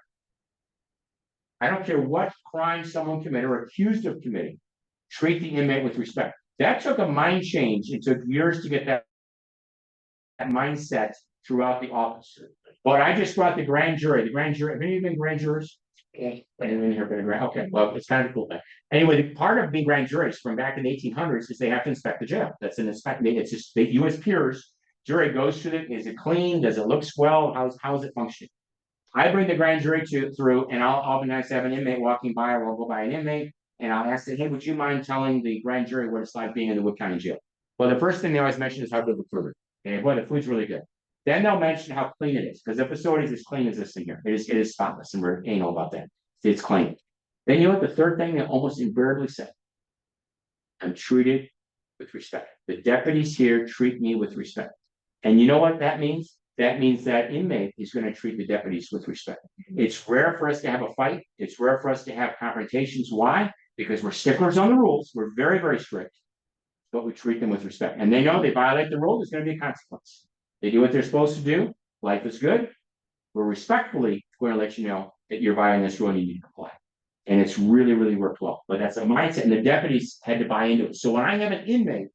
I don't care what crime someone committed or accused of committing, treat the inmate with respect. That took a mind change. It took years to get that mindset throughout the office. But I just brought the grand jury. The grand jury, have any of you been grand jurors? Okay, well, it's kind of a cool thing. Anyway, the part of being grand juries from back in the 1800s is they have to inspect the jail. That's an inspection. It's just you as peers. Jury goes through it. Is it clean? Does it look swell? How's it functioning? I bring the grand jury through, and I'll be nice to have an inmate walking by, or I'll go by an inmate, and I'll ask them, hey, would you mind telling the grand jury what it's like being in the Wood County Jail? Well, the first thing they always mention is how good the food is. Okay, boy, the food's really good. Then they'll mention how clean it is, because the facility is as clean as this in here. It is spotless, and we're anal about that. It's clean. Then you know what the third thing they almost invariably say? I'm treated with respect. The deputies here treat me with respect. And you know what that means? That means that inmate is going to treat the deputies with respect. It's rare for us to have a fight. It's rare for us to have confrontations. Why? Because we're sticklers on the rules. We're very, very strict. But we treat them with respect. And they know they violate the rule, there's going to be a consequence. They do what they're supposed to do. Life is good. We're respectfully going to let you know that you're violating this rule and you need to comply. And it's really, really worked well. But that's a mindset, and the deputies had to buy into it. So when I have an inmate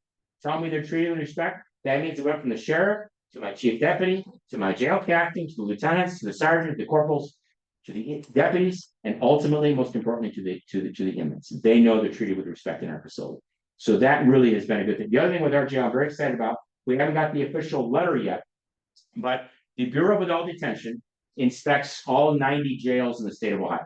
tell me they're treated with respect, that means it went from the sheriff to my chief deputy, to my jail captain, to the lieutenants, to the sergeant, the corporals, to the deputies, and ultimately, most importantly, to the inmates. They know they're treated with respect in our facility. So that really has been a good thing. The other thing with our jail, I'm very excited about, we haven't got the official letter yet, but the Bureau of Adult Detention inspects all 90 jails in the state of Ohio.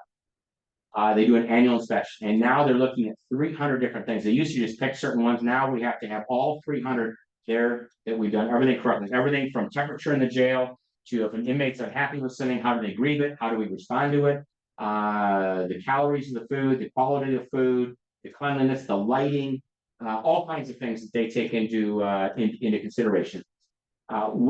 They do an annual inspection, and now they're looking at 300 different things. They used to just pick certain ones. Now we have to have all 300 there, that we've done everything correctly. Everything from temperature in the jail to if an inmate's unhappy with something, how do they grieve it? How do we respond to it? The calories of the food, the quality of the food, the cleanliness, the lighting, all kinds of things that they take into consideration. Some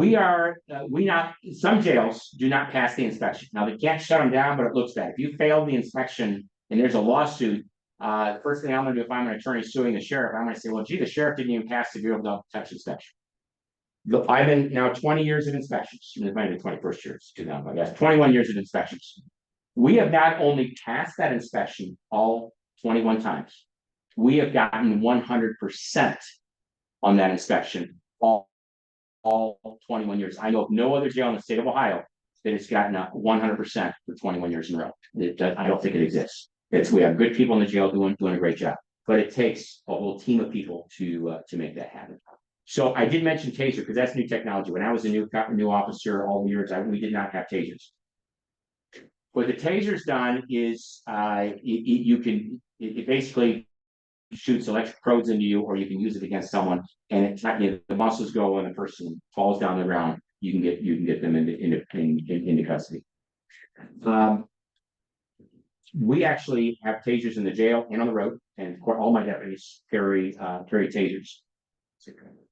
jails do not pass the inspection. Now they can't shut them down, but it looks bad. If you fail the inspection and there's a lawsuit, The first thing I'm gonna do if I'm an attorney suing the sheriff, I'm gonna say, well, gee, the sheriff didn't even pass the Bureau of Protection inspection. Look, I've been now 20 years of inspections. It might be the 21st year, it's 2000, I guess, 21 years of inspections. We have not only passed that inspection all 21 times, we have gotten 100% on that inspection all 21 years. I know of no other jail in the state of Ohio that has gotten a 100% for 21 years in a row. I don't think it exists. We have good people in the jail doing a great job, but it takes a whole team of people to make that happen. So I did mention taser because that's new technology. When I was a new officer all the years, we did not have tasers. What the taser's done is it basically shoots electric probes into you, or you can use it against someone, and the muscles go when the person falls down the ground. You can get them into custody. We actually have tasers in the jail and on the road, and all my deputies carry tasers.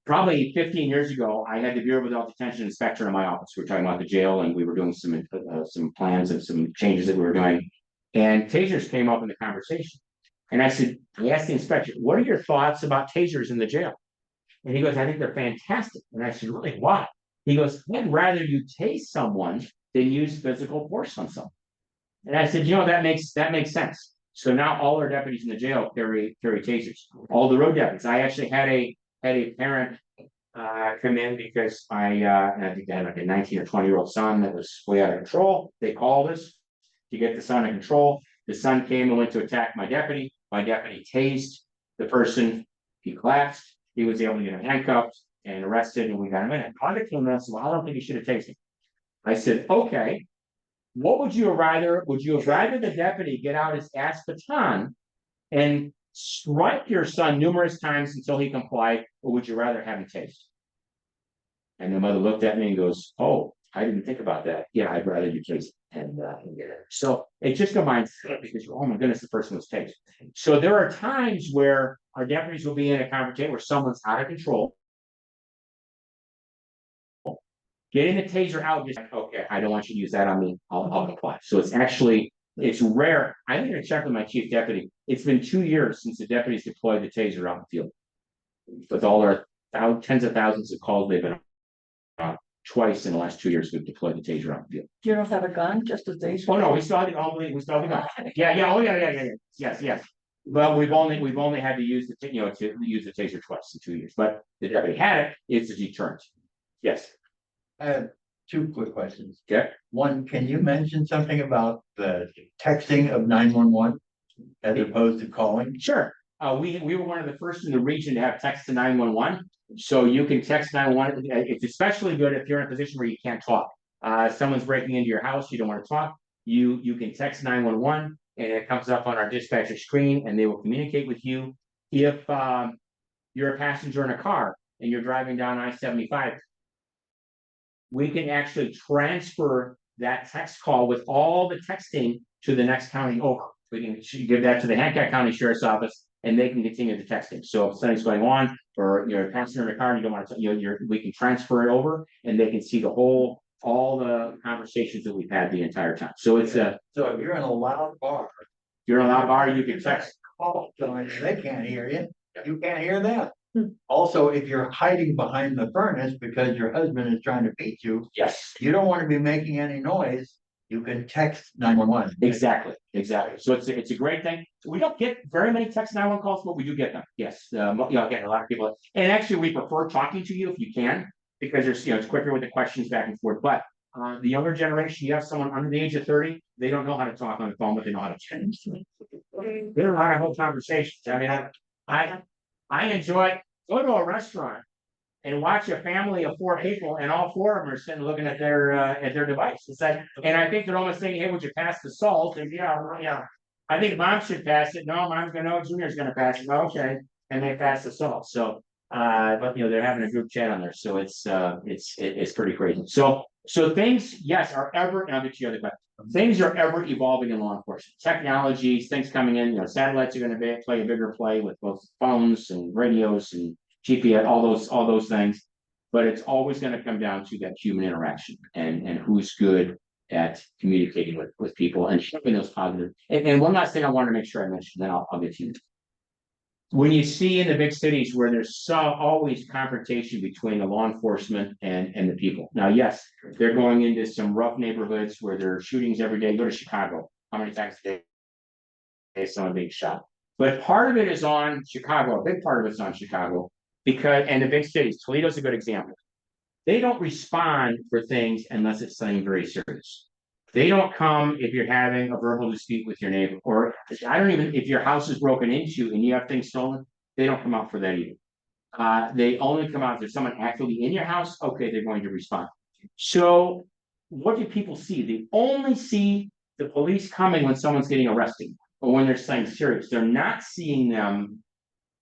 Probably 15 years ago, I had the Bureau of Adult Detention inspector in my office. We were talking about the jail, and we were doing some plans and some changes that we were doing. And tasers came up in the conversation. And I asked the inspector, what are your thoughts about tasers in the jail? And he goes, I think they're fantastic. And I said, really, why? He goes, I'd rather you tase someone than use physical force on someone. And I said, that makes sense. So now all our deputies in the jail carry tasers. All the road deputies. I actually had a parent come in because I think they had like a 19 or 20-year-old son that was way out of control. They called us to get the son in control. The son came and went to attack my deputy. My deputy tased the person. He collapsed. He was able to get him handcuffed and arrested, and we got him in. And Conduct came in and said, well, I don't think you should have tased him. I said, okay, what would you have rather? Would you have rather the deputy get out his ass baton and strike your son numerous times until he complied, or would you rather have him tased? And the mother looked at me and goes, oh, I didn't think about that. Yeah, I'd rather you tase and get it. So it's just a mindset because, oh my goodness, the person was tased. So there are times where our deputies will be in a conversation where someone's out of control. Getting the taser out, just like, okay, I don't want you to use that on me. I'll comply. So it's rare. I think I checked with my chief deputy. It's been 2 years since the deputies deployed the taser out in the field. With all our tens of thousands of calls they've been on, twice in the last 2 years we've deployed the taser out in the field. You don't have a gun, just a taser? Oh no, we still have the gun. Yeah. Yes. Well, we've only had to use the taser twice in 2 years, but the deputy had it. It's a deterrent. Yes. I have two quick questions. Okay. One, can you mention something about the texting of 911 as opposed to calling? Sure. We were one of the first in the region to have text to 911. So you can text 911. It's especially good if you're in a position where you can't talk. Someone's breaking into your house, you don't want to talk. You can text 911 and it comes up on our dispatcher screen and they will communicate with you. If you're a passenger in a car and you're driving down I-75, we can actually transfer that text call with all the texting to the next county over. We can give that to the Hancock County Sheriff's Office, and they can continue the texting. So if something's going on, or you're a passenger in a car, and you don't want to, we can transfer it over, and they can see all the conversations that we've had the entire time. So it's so if you're in a loud bar, you can text. Call, they can't hear you. You can't hear them. Also, if you're hiding behind the furnace because your husband is trying to beat you, yes, you don't want to be making any noise. You can text 911. Exactly. So it's a great thing. We don't get very many text 911 calls, but we do get them. Yes, again, a lot of people, and actually we prefer talking to you if you can, because there's it's quicker with the questions back and forth. But the younger generation, you have someone under the age of 30, they don't know how to talk on the phone, but they know how to chat. They don't know how to hold conversations. I mean, I enjoy go to a restaurant and watch a family of 4 people, and all 4 of them are sitting looking at their device. It's like, and I think they're almost thinking, "Hey, would you pass the salt?" And yeah. I think mom should pass it. No, mom's gonna know. Junior's gonna pass it. Oh, okay, and they pass the salt. So, but they're having a group chat on there, so it's pretty crazy. So things, yes, are ever. And I'll get to the other question. Things are ever evolving in law enforcement. Technologies, things coming in. Satellites are going to play a bigger play with both phones and radios and GPS, all those things. But it's always going to come down to that human interaction and who's good at communicating with people and showing those positive. And one last thing I wanted to make sure I mentioned, then I'll get to you. When you see in the big cities where there's always confrontation between the law enforcement and the people. Now, yes, they're going into some rough neighborhoods where there are shootings every day. Go to Chicago. How many times a day is someone being shot? But part of it is on Chicago. A big part of it's on Chicago and the big cities. Toledo's a good example. They don't respond for things unless it's something very serious. They don't come if you're having a verbal dispute with your neighbor, or if your house is broken into and you have things stolen, they don't come out for that either. They only come out if there's someone actually in your house. Okay, they're going to respond. So what do people see? They only see the police coming when someone's getting arrested or when there's something serious. They're not seeing them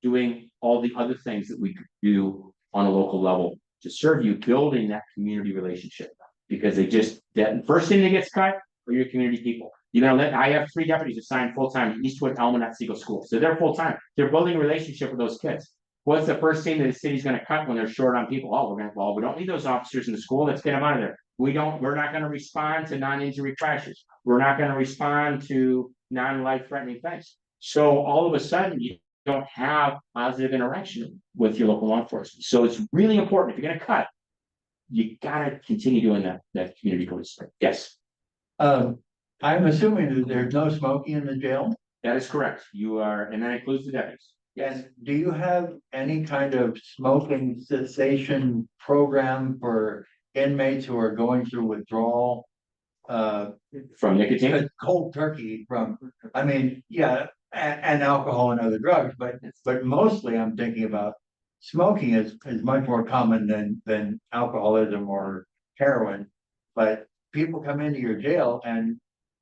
doing all the other things that we do on a local level to serve you, building that community relationship. Because that first thing that gets cut are your community people. I have 3 deputies assigned full-time to Eastwood, Elm, and Siegel School. So they're full-time. They're building a relationship with those kids. What's the first thing that the city's going to cut when they're short on people? We don't need those officers in the school. Let's get them out of there. We're not going to respond to non-injury crashes. We're not going to respond to non-life-threatening things. So all of a sudden, you don't have positive interaction with your local law enforcement. So it's really important if you're going to cut, you gotta continue doing that community policing. Yes. I'm assuming that there's no smoking in the jail. That is correct. You are, and that includes the deputies. And do you have any kind of smoking cessation program for inmates who are going through withdrawal? From nicotine? Cold turkey from, and alcohol and other drugs, but mostly I'm thinking about smoking is much more common than alcoholism or heroin, but people come into your jail and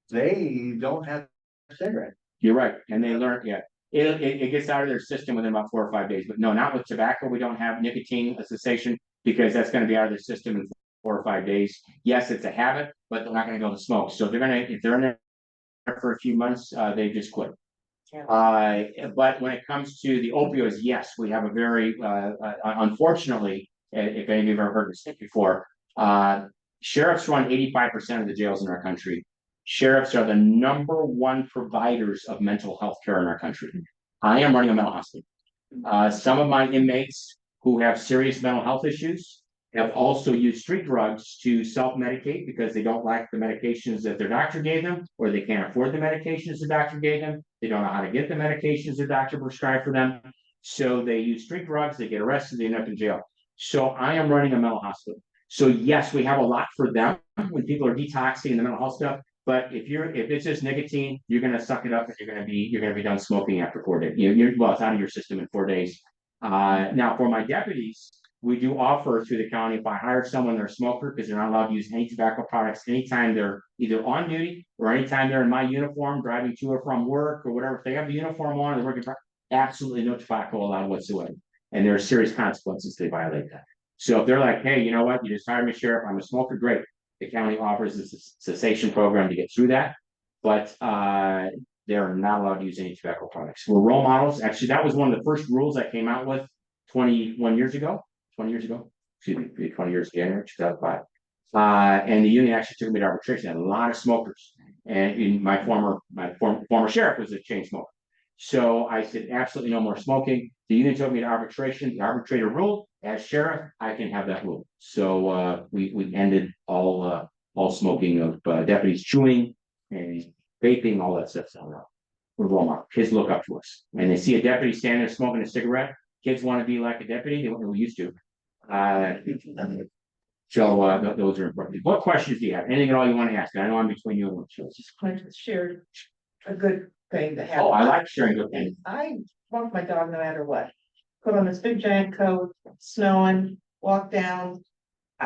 they don't have a cigarette. You're right, and they learn, it gets out of their system within about 4 or 5 days. But no, not with tobacco. We don't have nicotine cessation because that's going to be out of their system in 4 or 5 days. Yes, it's a habit, but they're not going to go to smoke. So if they're in there for a few months, they just quit. But when it comes to the opioids, yes, we have a very, unfortunately, if any of you have ever heard this before, sheriffs run 85% of the jails in our country. Sheriffs are the #1 providers of mental health care in our country. I am running a mental hospital. Some of my inmates who have serious mental health issues have also used street drugs to self-medicate because they don't like the medications that their doctor gave them, or they can't afford the medications the doctor gave them. They don't know how to get the medications the doctor prescribed for them. So they use street drugs, they get arrested, they end up in jail. So I am running a mental hospital. So yes, we have a lot for them when people are detoxing the mental health stuff. But if it's just nicotine, you're going to suck it up and you're going to be done smoking after 4 days. It's out of your system in 4 days. Now for my deputies, we do offer through the county, if I hire someone, they're a smoker, because they're not allowed to use any tobacco products anytime they're either on duty or anytime they're in my uniform, driving to or from work or whatever. If they have the uniform on, they're working, absolutely no tobacco allowed whatsoever. And there are serious consequences if they violate that. So if they're like, hey, you know what, you just hired me, Sheriff, I'm a smoker, great. The county offers a cessation program to get through that. But they're not allowed to use any tobacco products. We're role models. Actually, that was one of the first rules I came out with 20 years ago, excuse me, 20 years, January 2005. And the union actually took me to arbitration. Had a lot of smokers, and my former sheriff was a chain smoker. So I said, absolutely no more smoking. The union took me to arbitration. The arbitrator ruled, as sheriff, I can have that rule. So we ended all smoking of deputies, chewing and vaping, all that stuff. We're role models. Kids look up to us, and they see a deputy standing there smoking a cigarette. Kids want to be like a deputy. We used to. So those are important. What questions do you have? Anything at all you want to ask? I know I'm between you and one. Just going to share a good thing to have. Oh, I like sharing good things. I walk my dog no matter what. Put on this big giant coat, snowing, walk down.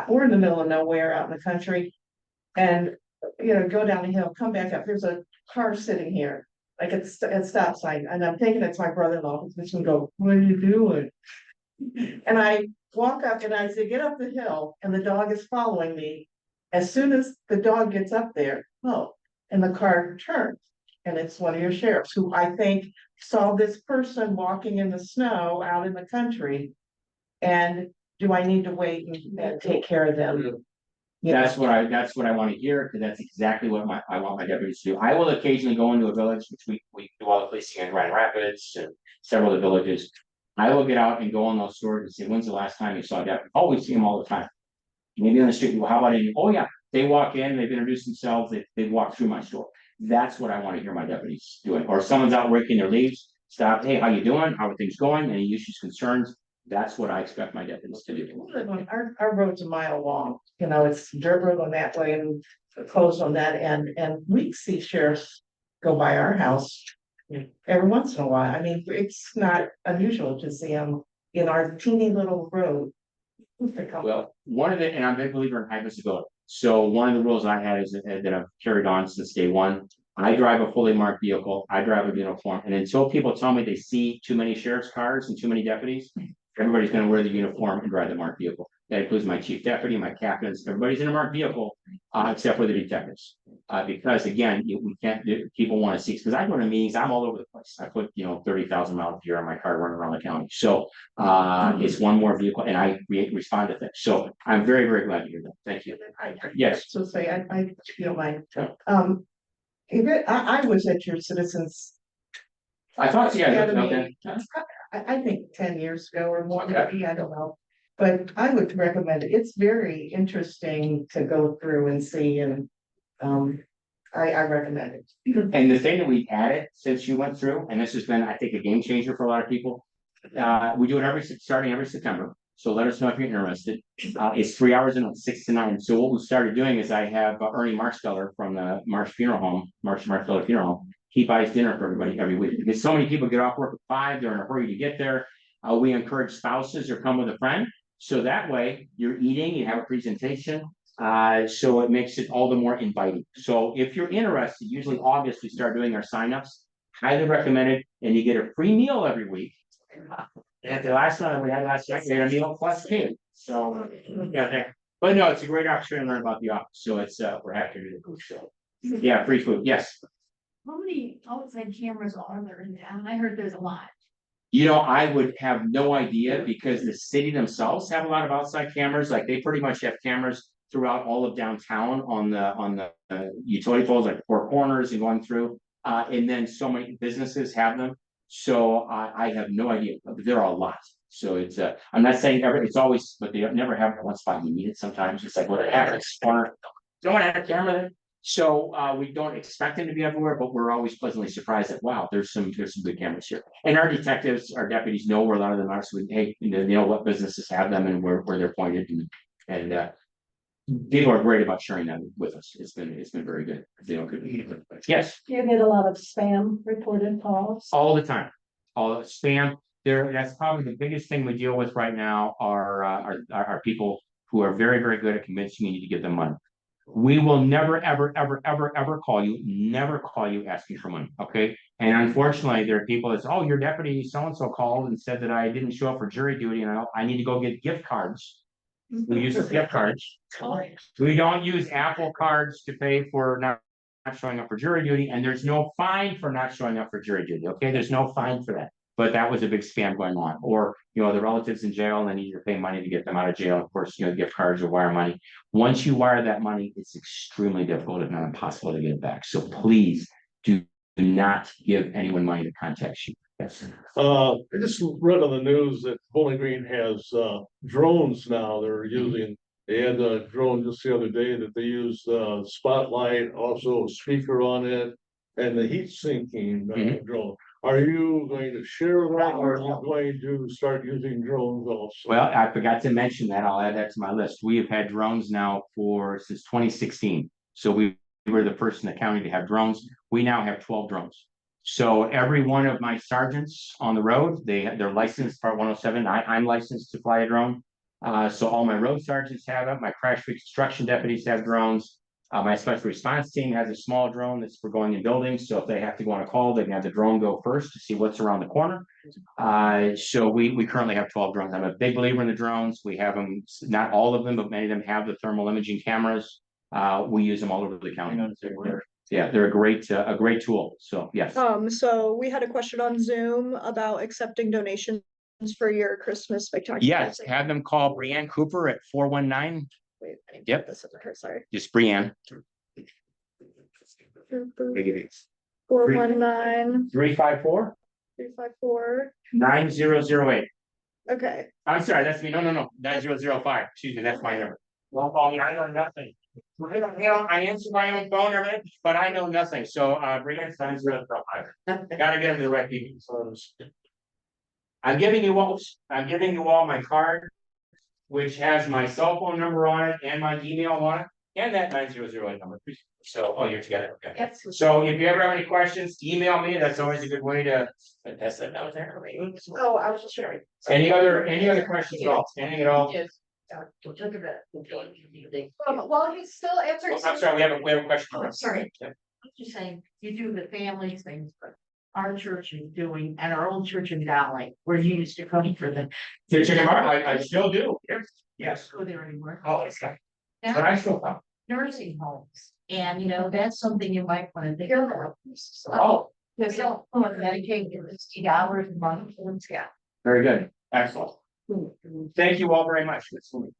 We're in the middle of nowhere out in the country. And, go down the hill, come back up. There's a car sitting here, like at stop sign. And I'm thinking it's my brother-in-law who's just gonna go, what are you doing? And I walk up and I say, get up the hill, and the dog is following me. As soon as the dog gets up there, and the car turns. And it's one of your sheriffs who I think saw this person walking in the snow out in the country. And do I need to wait and take care of them? That's what I want to hear, because that's exactly what I want my deputies to do. I will occasionally go into a village, which we do all the policing in Grand Rapids and several of the villages. I will get out and go in those stores and say, when's the last time you saw a deputy? Oh, we see them all the time. Maybe on the street, well, how about you? Oh, yeah, they walk in, they've introduced themselves, they walk through my store. That's what I want to hear my deputies doing. Or someone's out raking their leaves, stop, hey, how you doing? How are things going? Any issues, concerns? That's what I expect my deputies to do. Our road's a mile long, you know, it's dirt road on that way and closed on that end, and we see sheriffs go by our house every once in a while. I mean, it's not unusual to see them in our teeny little road. Well, one of the, and I'm a big believer in high visibility. So one of the rules I had is that I've carried on since day one. I drive a fully marked vehicle, I drive a uniform, and until people tell me they see too many sheriff's cars and too many deputies, everybody's gonna wear the uniform and drive the marked vehicle. That includes my chief deputy, my captains, everybody's in a marked vehicle, except for the detectives. Because again, we can't, people wanna see, because I go to meetings, I'm all over the place. I put, 30,000 miles a year on my car running around the county. So, it's one more vehicle and I respond to things. So I'm very, very glad to hear that. Thank you. Yes. So say, I feel like, I was at your citizens. I thought, yeah, Academy, okay. I think 10 years ago or more, Okay. maybe, I don't know. But I would recommend it. It's very interesting to go through and see, and I recommend it. And the thing that we added since you went through, and this has been, I think, a game changer for a lot of people. We do it starting every September. So let us know if you're interested. It's 3 hours and 6 to 9. So what we started doing is I have Ernie Marsteller from the Marsh Funeral Home, Marsteller Funeral Home. He buys dinner for everybody every week, because so many people get off work at 5, they're in a hurry to get there. We encourage spouses or come with a friend. So that way you're eating, you have a presentation. So it makes it all the more inviting. So if you're interested, usually August, we start doing our signups. Highly recommended, and you get a free meal every week. And the last one we had last night, we had a meal plus cake. So, yeah, but no, it's a great opportunity to learn about the office. So it's, we're happy to do the show. Yeah, free food, yes. How many outside cameras are there in town? I heard there's a lot. I would have no idea, because the city themselves have a lot of outside cameras. Like they pretty much have cameras throughout all of downtown on the utility poles, like Four Corners and going through. And then so many businesses have them. So I have no idea, but there are a lot. So it's I'm not saying it's always, but they never have it in one spot. You need it sometimes. It's like, well, they have it corner. Don't want to have a camera there. So we don't expect them to be everywhere, but we're always pleasantly surprised that, wow, there's some good cameras here. And our detectives, our deputies know where a lot of them are. So hey, they know what businesses have them and where they're pointed, and people are great about sharing that with us. It's been very good. They don't get it. Yes. You get a lot of spam reported calls. All the time. All spam. That's probably the biggest thing we deal with right now are people who are very, very good at convincing you to give them money. We will never, ever, ever, ever, ever call you asking for money. Okay. And unfortunately, there are people that say, oh, your deputy so-and-so called and said that I didn't show up for jury duty and I need to go get gift cards. We use gift cards. We don't use Apple cards to pay for not showing up for jury duty, and there's no fine for not showing up for jury duty. Okay, there's no fine for that. But that was a big scam going on. Or the relatives in jail and they need to pay money to get them out of jail. Of course, gift cards or wire money. Once you wire that money, it's extremely difficult, if not impossible, to get it back. So please do not give anyone money to contact you. Yes. I just read on the news that Bowling Green has drones now. They had a drone just the other day that they used spotlight, also a speaker on it, and the heat sinking drone. Are you going to share that, or are you going to start using drones also? Well, I forgot to mention that. I'll add that to my list. We have had drones now since 2016. So we were the first in the county to have drones. We now have 12 drones. So every one of my sergeants on the road, they're licensed Part 107. I'm licensed to fly a drone. So all my road sergeants have them. My crash reconstruction deputies have drones. My special response team has a small drone that's for going in buildings. So if they have to go on a call, they can have the drone go first to see what's around the corner. So we currently have 12 drones. I'm a big believer in the drones. We have them, not all of them, but many of them have the thermal imaging cameras. We use them all over the county. Yeah, they're a great tool. So yes. So we had a question on Zoom about accepting donations for your Christmas spectacular. Yes, have them call Brianne Cooper at Wait, I need to Yep. put this in her, sorry. Just Brianne. 419 354 354. 9008. Okay, I'm sorry, that's me. No. 9005. Excuse me, that's my number. Well, I know nothing. I answer my own phone, everything, but I know nothing. So, Brianne's 9005. Gotta get them to the right people. So, I'm giving you all my card, which has my cell phone number on it and my email on it, and that 9008 number. So, oh, you're together, okay. Yes. So if you ever have any questions, email me. That's always a good way to. That's that was there. Oh, I was just sharing. Any other questions at all? Anything at all? Yes. Look at that. Well, he's still answering. Oh, I'm sorry, we have a question. Oh, sorry. Yeah. I'm just saying, you do the family things, but our church is doing, and our old church in Valley, where you used to come for the. I still do. Yes. Go there anymore. Oh, it's got, but Now, I still come. nursing homes, and you know, that's something you might want to think about. Oh, Because they'll Medicaid $60 a month, yeah. very good. Excellent. Thank you all very much.